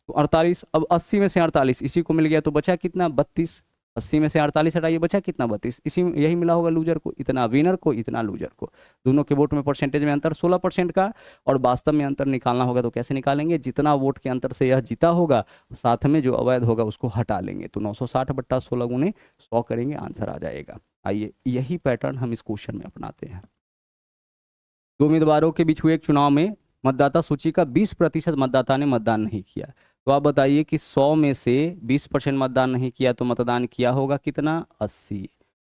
Speaker 1: तो 48। अब 80 में से 48 इसी को मिल गया, तो बचा कितना 32, 80 में से 48 हटाइए, बचा कितना 32, इसी यही मिला होगा लूजर को, इतना विनर को, इतना लूजर को। दोनों के वोट में परसेंटेज में अंतर 16% का, और वास्तव में अंतर निकालना होगा तो कैसे निकालेंगे, जितना वोट के अंतर से यह जीता होगा साथ में जो अवैध होगा उसको हटा लेंगे, तो 960 बट्टा 16 गुने 100 करेंगे, आंसर आ जाएगा। आइए यही पैटर्न हम इस क्वेश्चन में अपनाते हैं। दो उम्मीदवारों के बीच हुए एक चुनाव में मतदाता सूची का 20% मतदाता ने मतदान नहीं किया। तो आप बताइए कि 100 में से 20% मतदान नहीं किया तो मतदान किया होगा कितना, 80।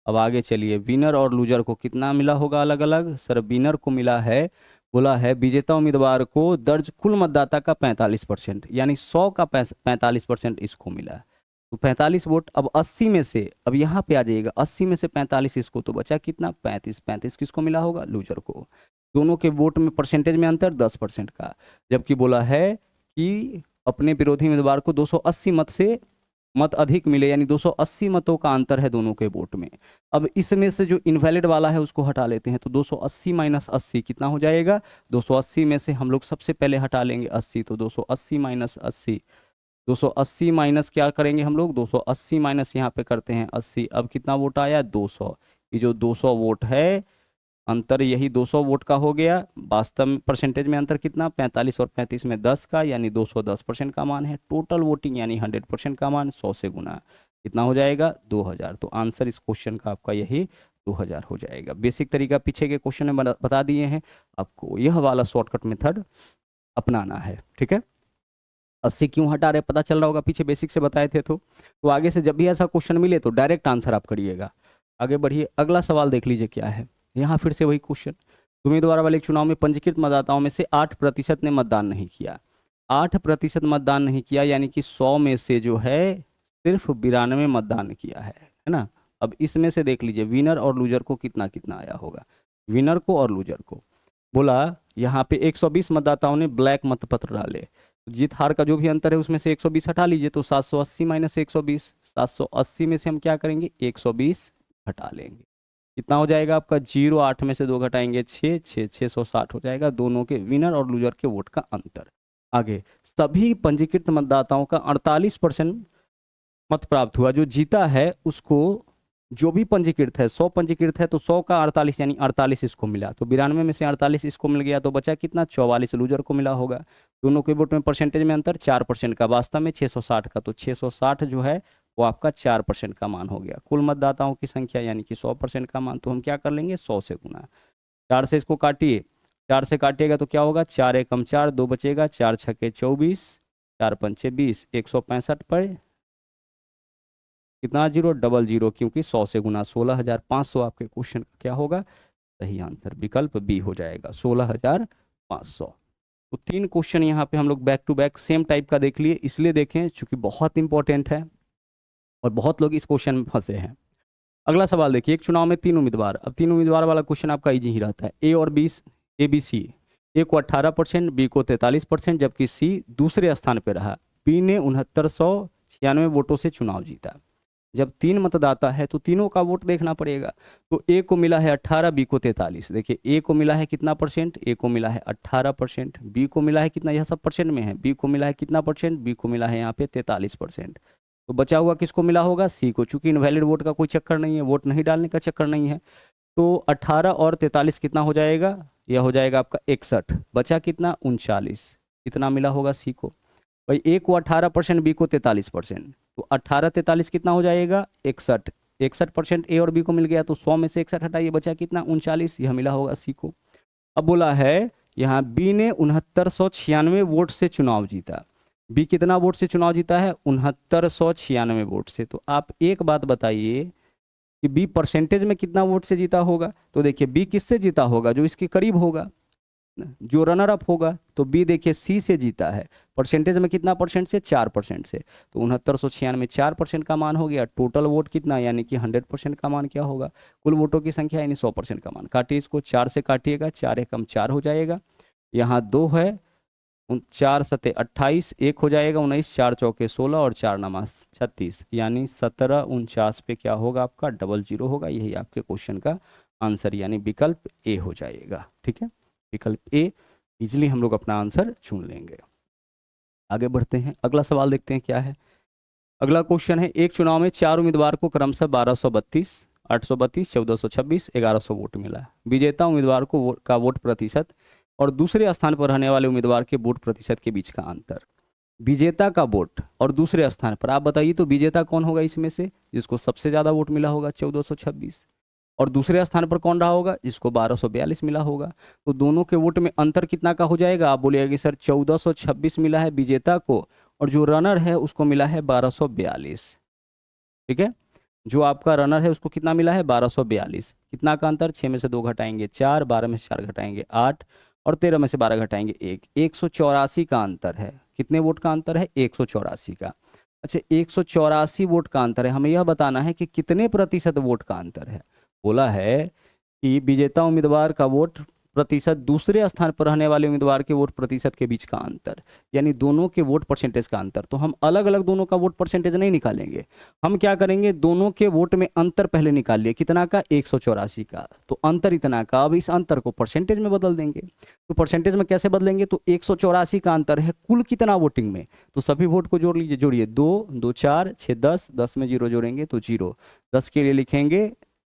Speaker 1: अब आगे चलिए, विनर और लूजर को कितना मिला होगा अलग अलग, सर विनर को मिला है, बोला है विजेता उम्मीदवार को दर्ज कुल मतदाता का 45%, यानी 100 का 45% इसको मिला है। तो 45 वोट, अब 80 में से, अब यहाँ पे आ जाइएगा, 80 में से 45 इसको, तो बचा कितना 35, 35 किसको मिला होगा, लूजर को। दोनों के वोट में परसेंटेज में अंतर 10% का, जबकि बोला है कि अपने विरोधी उम्मीदवार को 280 मत से मत अधिक मिले, यानी 280 मतों का अंतर है दोनों के वोट में। अब इसमें से जो इनवैलिड वाला है उसको हटा लेते हैं, तो 280 माइनस 80 कितना हो जाएगा, 280 में से हम लोग सबसे पहले हटा लेंगे 80, तो 280 माइनस 80, 280 माइनस क्या करेंगे हम लोग, 280 माइनस यहाँ पे करते हैं 80, अब कितना वोट आया 200। ये जो 200 वोट है, अंतर यही 200 वोट का हो गया। वास्तव में परसेंटेज में अंतर कितना, 45 और 35 में 10 का, यानी 210% का मान है। टोटल वोटिंग यानी 100% का मान 100 से गुना कितना हो जाएगा, 2000। तो आंसर इस क्वेश्चन का आपका यही 2000 हो जाएगा। बेसिक तरीका पीछे के क्वेश्चन में बता दिए हैं, आपको यह वाला शॉर्टकट मेथड अपनाना है, ठीक है। 80 क्यों हटा रहे पता चल रहा होगा, पीछे बेसिक से बताए थे। तो आगे से जब भी ऐसा क्वेश्चन मिले तो डायरेक्ट आंसर आप करिएगा। आगे बढ़िए, अगला सवाल देख लीजिए क्या है। यहाँ फिर से वही क्वेश्चन, उम्मीदवार वाले चुनाव में पंजीकृत मतदाताओं में से 8% ने मतदान नहीं किया। 8% मतदान नहीं किया, यानी कि 100 में से जो है सिर्फ 92 मतदान किया है ना। अब इसमें से देख लीजिए विनर और लूजर को कितना कितना आया होगा, विनर को और लूजर को। बोला यहाँ पे 120 मतदाताओं ने ब्लैक मतपत्र डाले, जीत हार का जो भी अंतर है उसमें से 120 हटा लीजिए, तो 780 माइनस 120, 780 में से हम क्या करेंगे 120 हटा लेंगे, कितना हो जाएगा आपका 0, 8 में से 2 घटाएंगे 6, 660 हो जाएगा दोनों के विनर और लूजर के वोट का अंतर। आगे, सभी पंजीकृत मतदाताओं का 48% मत प्राप्त हुआ, जो जीता है उसको, जो भी पंजीकृत है 100 पंजीकृत है तो 100 का 48 यानी 48 इसको मिला, तो 92 में से 48 इसको मिल गया, तो बचा कितना 44 लूजर को मिला होगा। दोनों के वोट में परसेंटेज में अंतर 4% का, वास्तव में 660 का, तो 660 जो है वो आपका 4% का मान हो गया। कुल मतदाताओं की संख्या यानी कि 100% का मान, तो हम क्या कर लेंगे 100 से गुना, 4 से इसको काटिए, 4 से काटिएगा तो क्या होगा 4 एकम 4, 2 बचेगा, 4 छक्के 24, 4 पंचे 20, 165 पर कितना 0, डबल 0, क्योंकि 100 से गुना 16,500 आपके क्वेश्चन का क्या होगा सही आंसर, विकल्प बी हो जाएगा 16,500। तो 3 क्वेश्चन यहाँ पे हम लोग back to back same type का देख लिए, इसलिए देखें चूंकि बहुत इंपॉर्टेंट है और बहुत लोग इस क्वेश्चन में फंसे हैं। अगला सवाल देखिए, एक चुनाव में 3 उम्मीदवार, अब 3 उम्मीदवार वाला क्वेश्चन आपका इजी ही रहता है। ए और बी, ए बी सी, ए को 18%, बी को 43%, जबकि सी दूसरे स्थान पर रहा। बी ने 6996 वोटों से चुनाव जीता। जब 3 मतदाता है तो तीनों का वोट देखना पड़ेगा। तो ए को मिला है 18, बी को 43। देखिए ए को मिला है कितना परसेंट, ए को मिला है 18%, बी को मिला है कितना, यह सब परसेंट में है, बी को मिला है कितना परसेंट, बी को मिला है यहाँ पे 43%। तो बचा हुआ किसको मिला होगा, सी को। चूंकि इनवैलिड वोट का कोई चक्कर नहीं है, वोट नहीं डालने का चक्कर नहीं है, तो 18 और 43 कितना हो जाएगा, यह हो जाएगा आपका 61, बचा कितना 39, कितना मिला होगा सी को। भाई ए को 18%, बी को 43%, तो 18 43 कितना हो जाएगा 61, 61% ए और बी को मिल गया, तो 100 में से 61 हटाइए, बचा कितना 39, यह मिला होगा सी को। अब बोला है यहाँ बी ने 6996 वोट से चुनाव जीता। बी कितना वोट से चुनाव जीता है, 6996 वोट से। तो आप एक बात बताइए कि बी परसेंटेज में कितना वोट से जीता होगा। तो देखिए बी किससे जीता होगा, जो इसके करीब होगा, जो रनर अप होगा। तो बी देखिए सी से जीता है, परसेंटेज में कितना परसेंट से, 4% से। तो 6996 4% का मान हो गया। टोटल वोट कितना, यानी कि 100% का मान क्या होगा, कुल वोटों की संख्या यानी 100% का मान। काटिए इसको, 4 से काटिएगा, 4 एकम 4 हो जाएगा, यहाँ 2 है, 4 सते 28, 1 हो जाएगा 19, 4 चौके 16 और 4 नमा 36, यानी 1749 पे क्या होगा आपका डबल 0 होगा। यही आपके क्वेश्चन का आंसर यानी विकल्प ए हो जाएगा। ठीक है, विकल्प ए इजिली हम लोग अपना आंसर चुन लेंगे। आगे बढ़ते हैं, अगला सवाल देखते हैं क्या है। अगला क्वेश्चन है, एक चुनाव में 4 उम्मीदवार को क्रमशः 1232, 832, 1426, 1100 वोट मिला। विजेता उम्मीदवार को का वोट प्रतिशत और दूसरे स्थान पर रहने वाले उम्मीदवार के वोट प्रतिशत के बीच का अंतर। विजेता का वोट और दूसरे स्थान पर आप बताइए, तो विजेता कौन होगा इसमें से, जिसको सबसे ज्यादा वोट मिला होगा 1426, और दूसरे स्थान पर कौन रहा होगा, जिसको 1242 मिला होगा। तो दोनों के वोट में अंतर कितना का हो जाएगा, आप बोलिएगा कि सर 1426 मिला है विजेता को और जो रनर है उसको मिला है 1242। ठीक है, जो आपका रनर है उसको कितना मिला है 1242। कितना का अंतर, 6 में से 2 घटाएंगे 4, 12 में से 4 घटाएंगे 8 और 13 में से 12 घटाएंगे 1, 184 का अंतर है। कितने वोट का अंतर है, 184 का। अच्छा, 184 वोट का अंतर है, हमें यह बताना है कि कितने प्रतिशत वोट का अंतर है। बोला है कि विजेता उम्मीदवार का वोट प्रतिशत दूसरे स्थान पर रहने वाले उम्मीदवार के वोट प्रतिशत के बीच का अंतर, यानी दोनों के वोट परसेंटेज का अंतर। तो हम अलग अलग दोनों का वोट परसेंटेज नहीं निकालेंगे, हम क्या करेंगे, दोनों के वोट में अंतर पहले निकाल लिए। कितना का, 184 का। तो अंतर इतना का, अब इस अंतर को परसेंटेज में बदल देंगे। तो परसेंटेज में कैसे बदलेंगे, तो 184 का अंतर है कुल कितना वोटिंग में, तो सभी वोट को जोड़ लीजिए, जोड़िए 2, 2 4, 6 10, 10 में 0 जोड़ेंगे तो 0, 10 के लिए लिखेंगे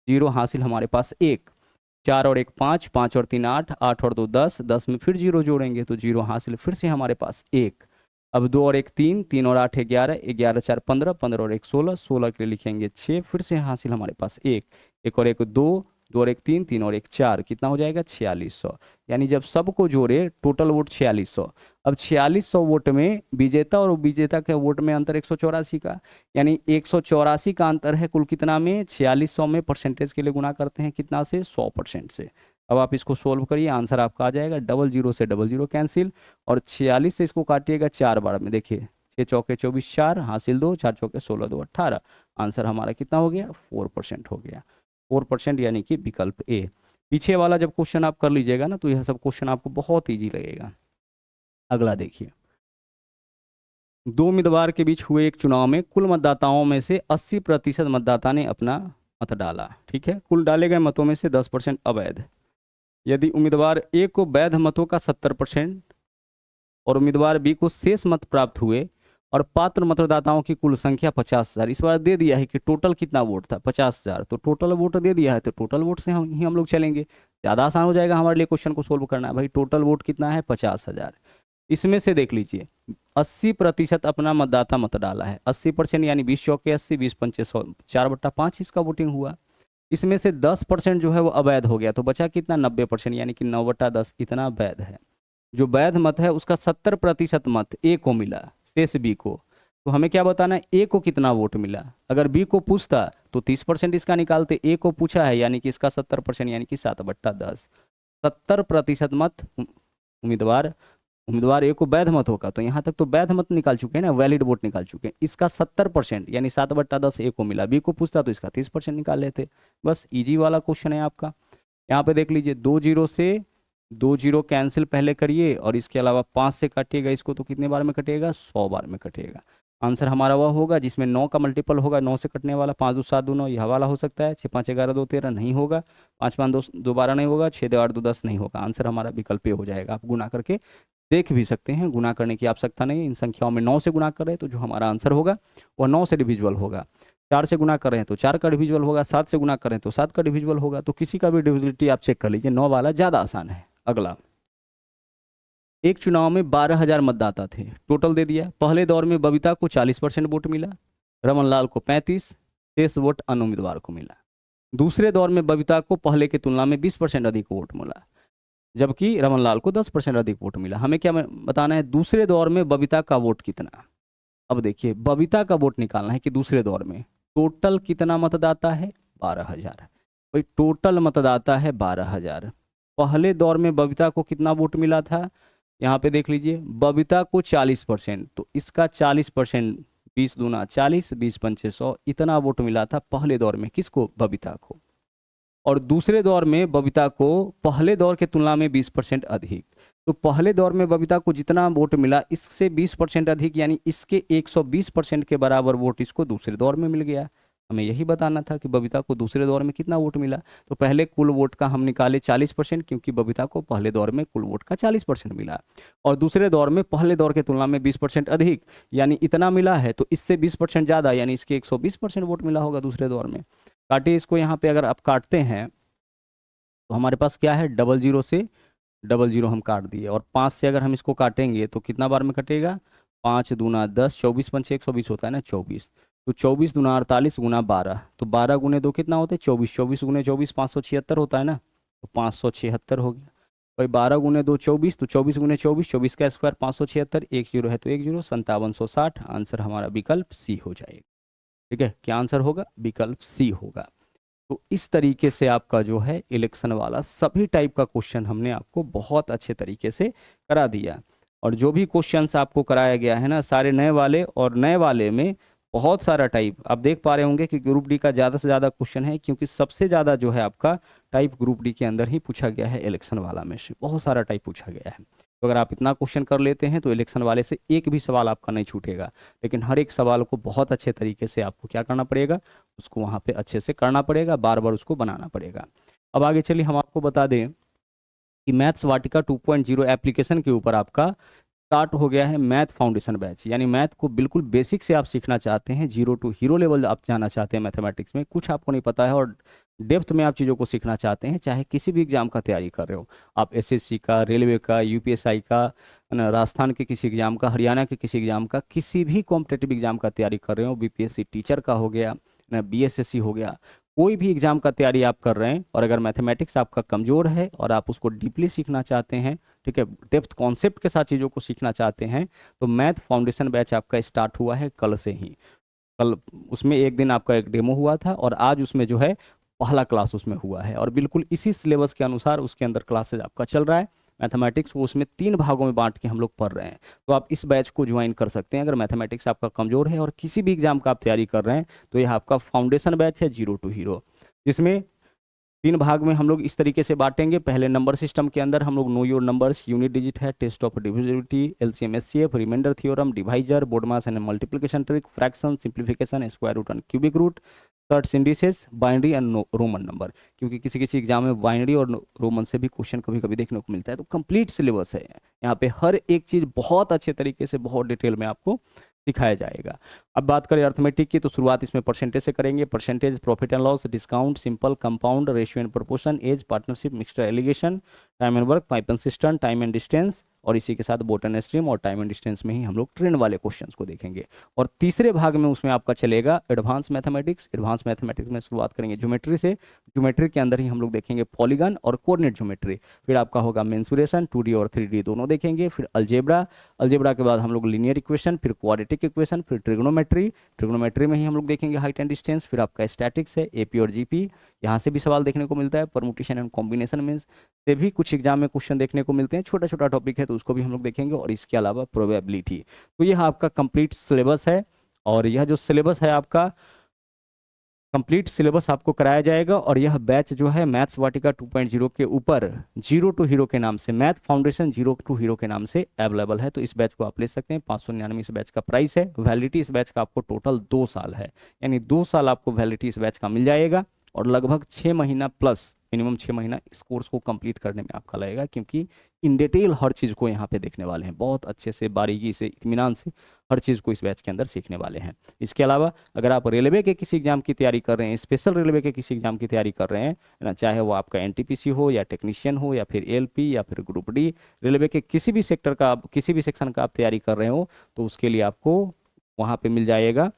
Speaker 1: 0, हासिल हमारे पास 1, 4 और 1 5, 5 और 3 8, 8 और 2 10, 10 में फिर 0 जोड़ेंगे तो 0, हासिल फिर से हमारे पास 1। अब 2 और 1 3, 3 और 8 11, 11 4 15, 15 और 1 16, 16 के लिए लिखेंगे 6, फिर से हासिल हमारे पास 1, 1 और 1 2, 2 और 1 3, 3 और 1 4, कितना हो जाएगा 4600। यानी जब सबको जोड़े टोटल वोट 4600। अब 4600 वोट में विजेता और विजेता के वोट में अंतर 184 का, यानी 184 का अंतर है कुल कितना में, 4600 में परसेंटेज के लिए गुना करते हैं कितना से, 100% से। अब आप इसको सोल्व करिए, आंसर आपका आ जाएगा, 00 से 00 कैंसिल और 46 से इसको काटिएगा 4 बार में, देखिए 6 चौके 24, 4 हासिल 2, 4 चौके 16, 2 18। आंसर हमारा कितना हो गया, 4% हो गया, 4%, यानी कि विकल्प ए। पीछे वाला जब क्वेश्चन आप कर लीजिएगा ना तो यह सब क्वेश्चन आपको बहुत ईजी लगेगा। अगला देखिए, 2 उम्मीदवार के बीच हुए एक चुनाव में कुल मतदाताओं में से 80% मतदाता ने अपना मत डाला। ठीक है, कुल डाले गए मतों में से 10% अवैध। यदि उम्मीदवार ए को वैध मतों का 70% और उम्मीदवार बी को शेष मत प्राप्त हुए और पात्र मतदाताओं की कुल संख्या 50,000, इस बार दे दिया है कि टोटल कितना वोट था 50,000, तो टोटल वोट दे दिया है तो टोटल वोट से हम लोग चलेंगे, ज़्यादा आसान हो जाएगा हमारे लिए क्वेश्चन को सोल्व करना है। भाई टोटल वोट कितना है 50,000, इसमें से देख लीजिए 80% अपना मतदाता मत डाला है, 80% यानी 20 चौके 80, 20 पंचे 100, 4/5 इसका वोटिंग हुआ। इसमें से 10% जो है वो अवैध हो गया, तो बचा कितना 90%, यानी कि 9/10 इतना वैध है। जो वैध मत है उसका 70% मत ए को मिला, शेष बी को। तो हमें क्या बताना है, ए को कितना वोट मिला। अगर बी को पूछता तो 30% इसका निकालते, ए को पूछा है यानी कि इसका 70%, यानी कि 7/10। 70% मत उम्मीदवार ए को वैध मत होगा, तो यहाँ तक तो वैध मत निकाल चुके हैं ना, वैलिड वोट निकाल चुके हैं। इसका 70% यानी 7/10 ए को मिला, बी को पूछता तो इसका 30% निकाल लेते। बस इजी वाला क्वेश्चन है आपका। यहाँ पे देख लीजिए 2 0 से 2 0 कैंसिल पहले करिए और इसके अलावा 5 से काटिएगा इसको तो कितने बार में कटेगा, 100 बार में कटेगा। आंसर हमारा वह होगा जिसमें 9 का मल्टीपल होगा, 9 से कटने वाला 5 2 7 2 9, यह वाला हो सकता है। 6 5 11 2 13 नहीं होगा, 5 5 2 2 12 नहीं होगा, 6 2 8 2 10 नहीं होगा। आंसर हमारा विकल्प ए हो जाएगा। आप गुना करके देख भी सकते हैं, गुना करने की आवश्यकता नहीं है। इन संख्याओं में 9 से गुना कर रहे हैं तो जो हमारा आंसर होगा वह 9 से डिविजिबल होगा। 4 से गुना कर रहे हैं तो 4 का डिविजिबल होगा, 7 से गुना कर रहे हैं तो 7 का डिविजिबल होगा। तो किसी का भी डिविजिबिलिटी आप चेक कर लीजिए, 9 वाला ज़्यादा आसान है। अगला, एक चुनाव में 12,000 मतदाता थे, टोटल दे दिया। पहले दौर में बबीता को 40% वोट मिला, रमनलाल को 35, शेष वोट अन्य उम्मीदवार को मिला। दूसरे दौर में बबीता को पहले की तुलना में 20% अधिक वोट मिला, जबकि रमनलाल को 10% अधिक वोट मिला। हमें क्या बताना है, दूसरे दौर में बबीता का वोट कितना। अब देखिए बबीता का वोट निकालना है कि दूसरे दौर में टोटल कितना मतदाता है, 12,000। भाई टोटल मतदाता है 12,000। पहले दौर में बबीता को कितना वोट मिला था, यहाँ पे देख लीजिए, बबीता को 40%, तो इसका 40%, 20 दूना 40, 20 पंचे 100, इतना वोट मिला था पहले दौर में। किसको, बबीता को। और दूसरे दौर में बबीता को पहले दौर के तुलना में 20% अधिक। तो पहले दौर में बबीता को जितना वोट मिला इससे 20% अधिक, यानी इसके 120% के बराबर वोट इसको दूसरे दौर में मिल गया। हमें यही बताना था कि बबीता को दूसरे दौर में कितना वोट मिला। तो पहले कुल वोट का हम निकाले 40%, क्योंकि बबीता को पहले दौर में कुल वोट का 40% मिला, और दूसरे दौर में पहले दौर के तुलना में 20% अधिक, यानी इतना मिला है, तो इससे 20% ज़्यादा, यानी इसके 120% वोट मिला होगा दूसरे दौर में। काटिए इसको, यहाँ पे अगर आप काटते हैं तो हमारे पास क्या है, डबल जीरो से डबल जीरो हम काट दिए, और 5 से अगर हम इसको काटेंगे तो कितना बार में कटेगा, 5 दूना 10, 24 पंचे 120 होता है ना 24, तो 24 दूना 48 गुना 12, तो 12 गुने 2 कितना होता है 24, 24 गुने 24 576 होता है ना, तो 576 हो गया। भाई 12 गुने 2 24, तो 24 गुने 24, 24 का स्क्वायर 576, एक जीरो है तो एक जीरो, 5760। आंसर हमारा विकल्प सी हो जाएगा। ठीक है, क्या आंसर होगा, विकल्प सी होगा। तो इस तरीके से आपका जो है इलेक्शन वाला सभी टाइप का क्वेश्चन हमने आपको बहुत अच्छे तरीके से करा दिया। और जो भी क्वेश्चंस आपको कराया गया है ना, सारे नए वाले, और नए वाले में बहुत सारा टाइप आप देख पा रहे होंगे कि ग्रुप डी का ज़्यादा से ज़्यादा क्वेश्चन है, क्योंकि सबसे ज़्यादा जो है आपका टाइप ग्रुप डी के अंदर ही पूछा गया है। इलेक्शन वाला में से बहुत सारा टाइप पूछा गया है। तो अगर आप इतना क्वेश्चन कर लेते हैं तो इलेक्शन वाले से एक भी सवाल आपका नहीं छूटेगा, लेकिन हर एक सवाल को बहुत अच्छे तरीके से आपको क्या करना पड़ेगा, उसको वहाँ पे अच्छे से करना पड़ेगा, बार बार उसको बनाना पड़ेगा। अब आगे चलिए हम आपको बता दें कि मैथ्स वाटिका 2.0 एप्लीकेशन के ऊपर आपका स्टार्ट हो गया है मैथ फाउंडेशन बैच, यानी मैथ को बिल्कुल बेसिक से आप सीखना चाहते हैं, जीरो टू हीरो लेवल आप जाना चाहते हैं मैथमेटिक्स में, कुछ आपको नहीं पता है और डेप्थ में आप चीज़ों को सीखना चाहते हैं, चाहे किसी भी एग्जाम का तैयारी कर रहे हो आप, एसएससी का, रेलवे का, यूपीएसआई का, राजस्थान के किसी एग्जाम का, हरियाणा के किसी एग्जाम का, किसी भी कॉम्पिटेटिव एग्जाम का तैयारी कर रहे हो, बीपीएससी टीचर का हो गया ना, बीएसएससी हो गया, कोई भी एग्जाम का तैयारी आप कर रहे हैं, और अगर मैथमेटिक्स आपका कमजोर है और आप उसको डीपली सीखना चाहते हैं, ठीक है, डेप्थ कॉन्सेप्ट के साथ चीज़ों को सीखना चाहते हैं, तो मैथ फाउंडेशन बैच आपका स्टार्ट हुआ है कल से ही। कल उसमें एक दिन आपका एक डेमो हुआ था, और आज उसमें जो है पहला क्लास उसमें हुआ है, और बिल्कुल इसी सिलेबस के अनुसार उसके अंदर क्लासेज आपका चल रहा है। मैथमेटिक्स को उसमें 3 भागों में बांट के हम लोग पढ़ रहे हैं, तो आप इस बैच को ज्वाइन कर सकते हैं। अगर मैथमेटिक्स आपका कमजोर है और किसी भी एग्जाम का आप तैयारी कर रहे हैं, तो यह आपका फाउंडेशन बैच है जीरो टू हीरो, जिसमें 3 भाग में हम लोग इस तरीके से बांटेंगे। पहले नंबर सिस्टम के अंदर हम लोग know your numbers, unit digit है, test of divisibility, LCM HCF, remainder theorem, divisor, BODMAS and multiplication trick, fraction, simplification, square root and cubic root, surds indices, binary and Roman number, क्योंकि किसी किसी exam में binary और Roman से भी question कभी कभी देखने को मिलता है। तो कंप्लीट सिलेबस है यहाँ पे, हर एक चीज़ बहुत अच्छे तरीके से बहुत डिटेल में आपको सिखाया जाएगा। अब बात करें अर्थमेटिक की, तो शुरुआत इसमें परसेंटेज से करेंगे। Percentage, profit and loss, discount, simple, compound, ratio and proportion, age, partnership, mixture, alligation, time and work, pipe and cistern, time and distance, और इसी के साथ बोट एंड स्ट्रीम, और टाइम एंड डिस्टेंस में ही हम लोग ट्रेंड वाले क्वेश्चंस को देखेंगे। और तीसरे भाग में उसमें आपका चलेगा एडवांस मैथमेटिक्स। एडवांस मैथमेटिक्स में शुरुआत करेंगे ज्योमेट्री से। ज्योमेट्री के अंदर ही हम लोग देखेंगे पॉलीगन और कोऑर्डिनेट ज्योमेट्री। फिर आपका होगा मेंसुरेशन, 2D और 3D दोनों देखेंगे। फिर अलजेब्रा, अलजेब्रा के बाद हम लोग लीनियर इक्वेशन, फिर क्वाड्रेटिक इक्वेशन, फिर ट्रिग्नोमेट्री, ट्रिग्नोमेट्री में ही हम लोग देखेंगे हाइट एंड डिस्टेंस। फिर आपका स्टैटिक्स है, एपी और जीपी, यहाँ से भी सवाल देखने को मिलता है। परमुटेशन एंड कॉम्बिनेशन में से भी कुछ एग्जाम में क्वेश्चन देखने को मिलते हैं, छोटा छोटा टॉपिक है तो उसको भी हम लोग देखेंगे। और इसके अलावा प्रोबेबिलिटी। तो यह आपका कंप्लीट सिलेबस है, और यह जो सिलेबस है आपका कंप्लीट सिलेबस आपको कराया जाएगा। और यह बैच जो है मैथ्स वाटिका 2.0 के ऊपर जीरो टू हीरो के नाम से, math foundation zero to hero के नाम से अवेलेबल है। तो इस बैच को आप ले सकते हैं। 599 इस बैच का प्राइस है। वैलिडिटी इस बैच का आपको टोटल 2 साल है, यानी 2 साल आपको वैलिडिटी इस बैच का मिल जाएगा। और लगभग 6 महीना प्लस, मिनिमम 6 महीना इस कोर्स को कंप्लीट करने में आपका लगेगा, क्योंकि इन डिटेल हर चीज़ को यहाँ पे देखने वाले हैं, बहुत अच्छे से, बारीकी से, इत्मीनान से हर चीज़ को इस बैच के अंदर सीखने वाले हैं। इसके अलावा अगर आप रेलवे के किसी एग्जाम की तैयारी कर रहे हैं, स्पेशल रेलवे के किसी एग्जाम की तैयारी कर रहे हैं ना, चाहे वो आपका एनटीपीसी हो या टेक्नीशियन हो या फिर एलपी या फिर ग्रुप डी, रेलवे के किसी भी सेक्टर का, किसी भी सेक्शन का आप तैयारी कर रहे हो, तो उसके लिए आपको वहाँ पे मिल जाएगा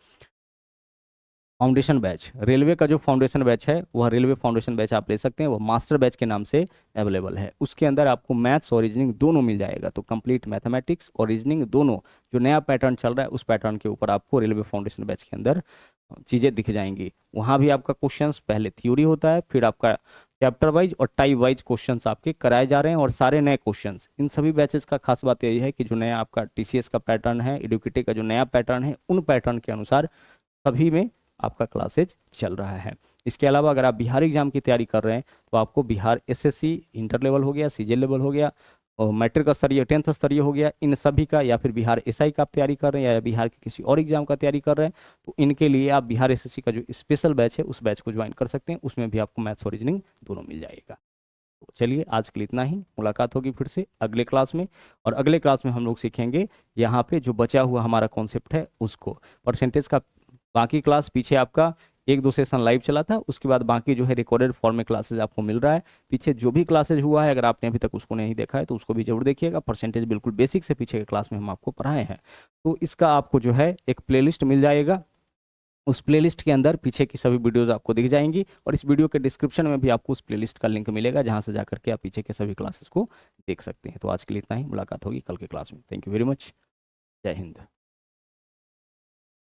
Speaker 1: फाउंडेशन बैच। रेलवे का जो फाउंडेशन बैच है वह रेलवे फाउंडेशन बैच आप ले सकते हैं, वह मास्टर बैच के नाम से अवेलेबल है। उसके अंदर आपको मैथ्स और रीजनिंग दोनों मिल जाएगा। तो कंप्लीट मैथमेटिक्स और रीजनिंग दोनों, जो नया पैटर्न चल रहा है उस पैटर्न के ऊपर आपको रेलवे फाउंडेशन बैच के अंदर चीज़ें दिख जाएंगी। वहाँ भी आपका क्वेश्चंस पहले थ्योरी होता है, फिर आपका चैप्टर वाइज और टाइप वाइज क्वेश्चंस आपके कराए जा रहे हैं, और सारे नए क्वेश्चंस। इन सभी बैचेस का खास बात यही है कि जो नया आपका टीसीएस का पैटर्न है, एडुकेटिव का जो नया पैटर्न है, उन पैटर्न के अनुसार सभी में आपका क्लासेज चल रहा है। इसके अलावा अगर आप बिहार एग्जाम की तैयारी कर रहे हैं, तो आपको बिहार एसएससी इंटर लेवल हो गया, सीजे लेवल हो गया, और मैट्रिक स्तरीय 10th स्तरीय हो गया, इन सभी का, या फिर बिहार एसआई का आप तैयारी कर रहे हैं या बिहार के किसी और एग्जाम का तैयारी कर रहे हैं, तो इनके लिए आप बिहार एसएससी का जो स्पेशल बैच है उस बैच को ज्वाइन कर सकते हैं। उसमें भी आपको मैथ्स और रीजनिंग दोनों मिल जाएगा। तो चलिए आज के लिए इतना ही, मुलाकात होगी फिर से अगले क्लास में। और अगले क्लास में हम लोग सीखेंगे यहाँ पे जो बचा हुआ हमारा कॉन्सेप्ट है उसको, परसेंटेज का बाकी क्लास पीछे आपका 1-2 सेशन लाइव चला था, उसके बाद बाकी जो है रिकॉर्डेड फॉर्म में क्लासेज आपको मिल रहा है। पीछे जो भी क्लासेज हुआ है अगर आपने अभी तक उसको नहीं देखा है तो उसको भी जरूर देखिएगा। परसेंटेज बिल्कुल बेसिक से पीछे के क्लास में हम आपको पढ़ाए हैं, तो इसका आपको जो है एक प्लेलिस्ट मिल जाएगा। उस प्लेलिस्ट के अंदर पीछे की सभी वीडियोस आपको दिख जाएंगी, और इस वीडियो के डिस्क्रिप्शन में भी आपको उस प्लेलिस्ट का लिंक मिलेगा, जहां से जाकर के आप पीछे के सभी क्लासेस को देख सकते हैं। तो आज के लिए इतना ही, मुलाकात होगी कल के क्लास में। Thank you very much. जय हिंद।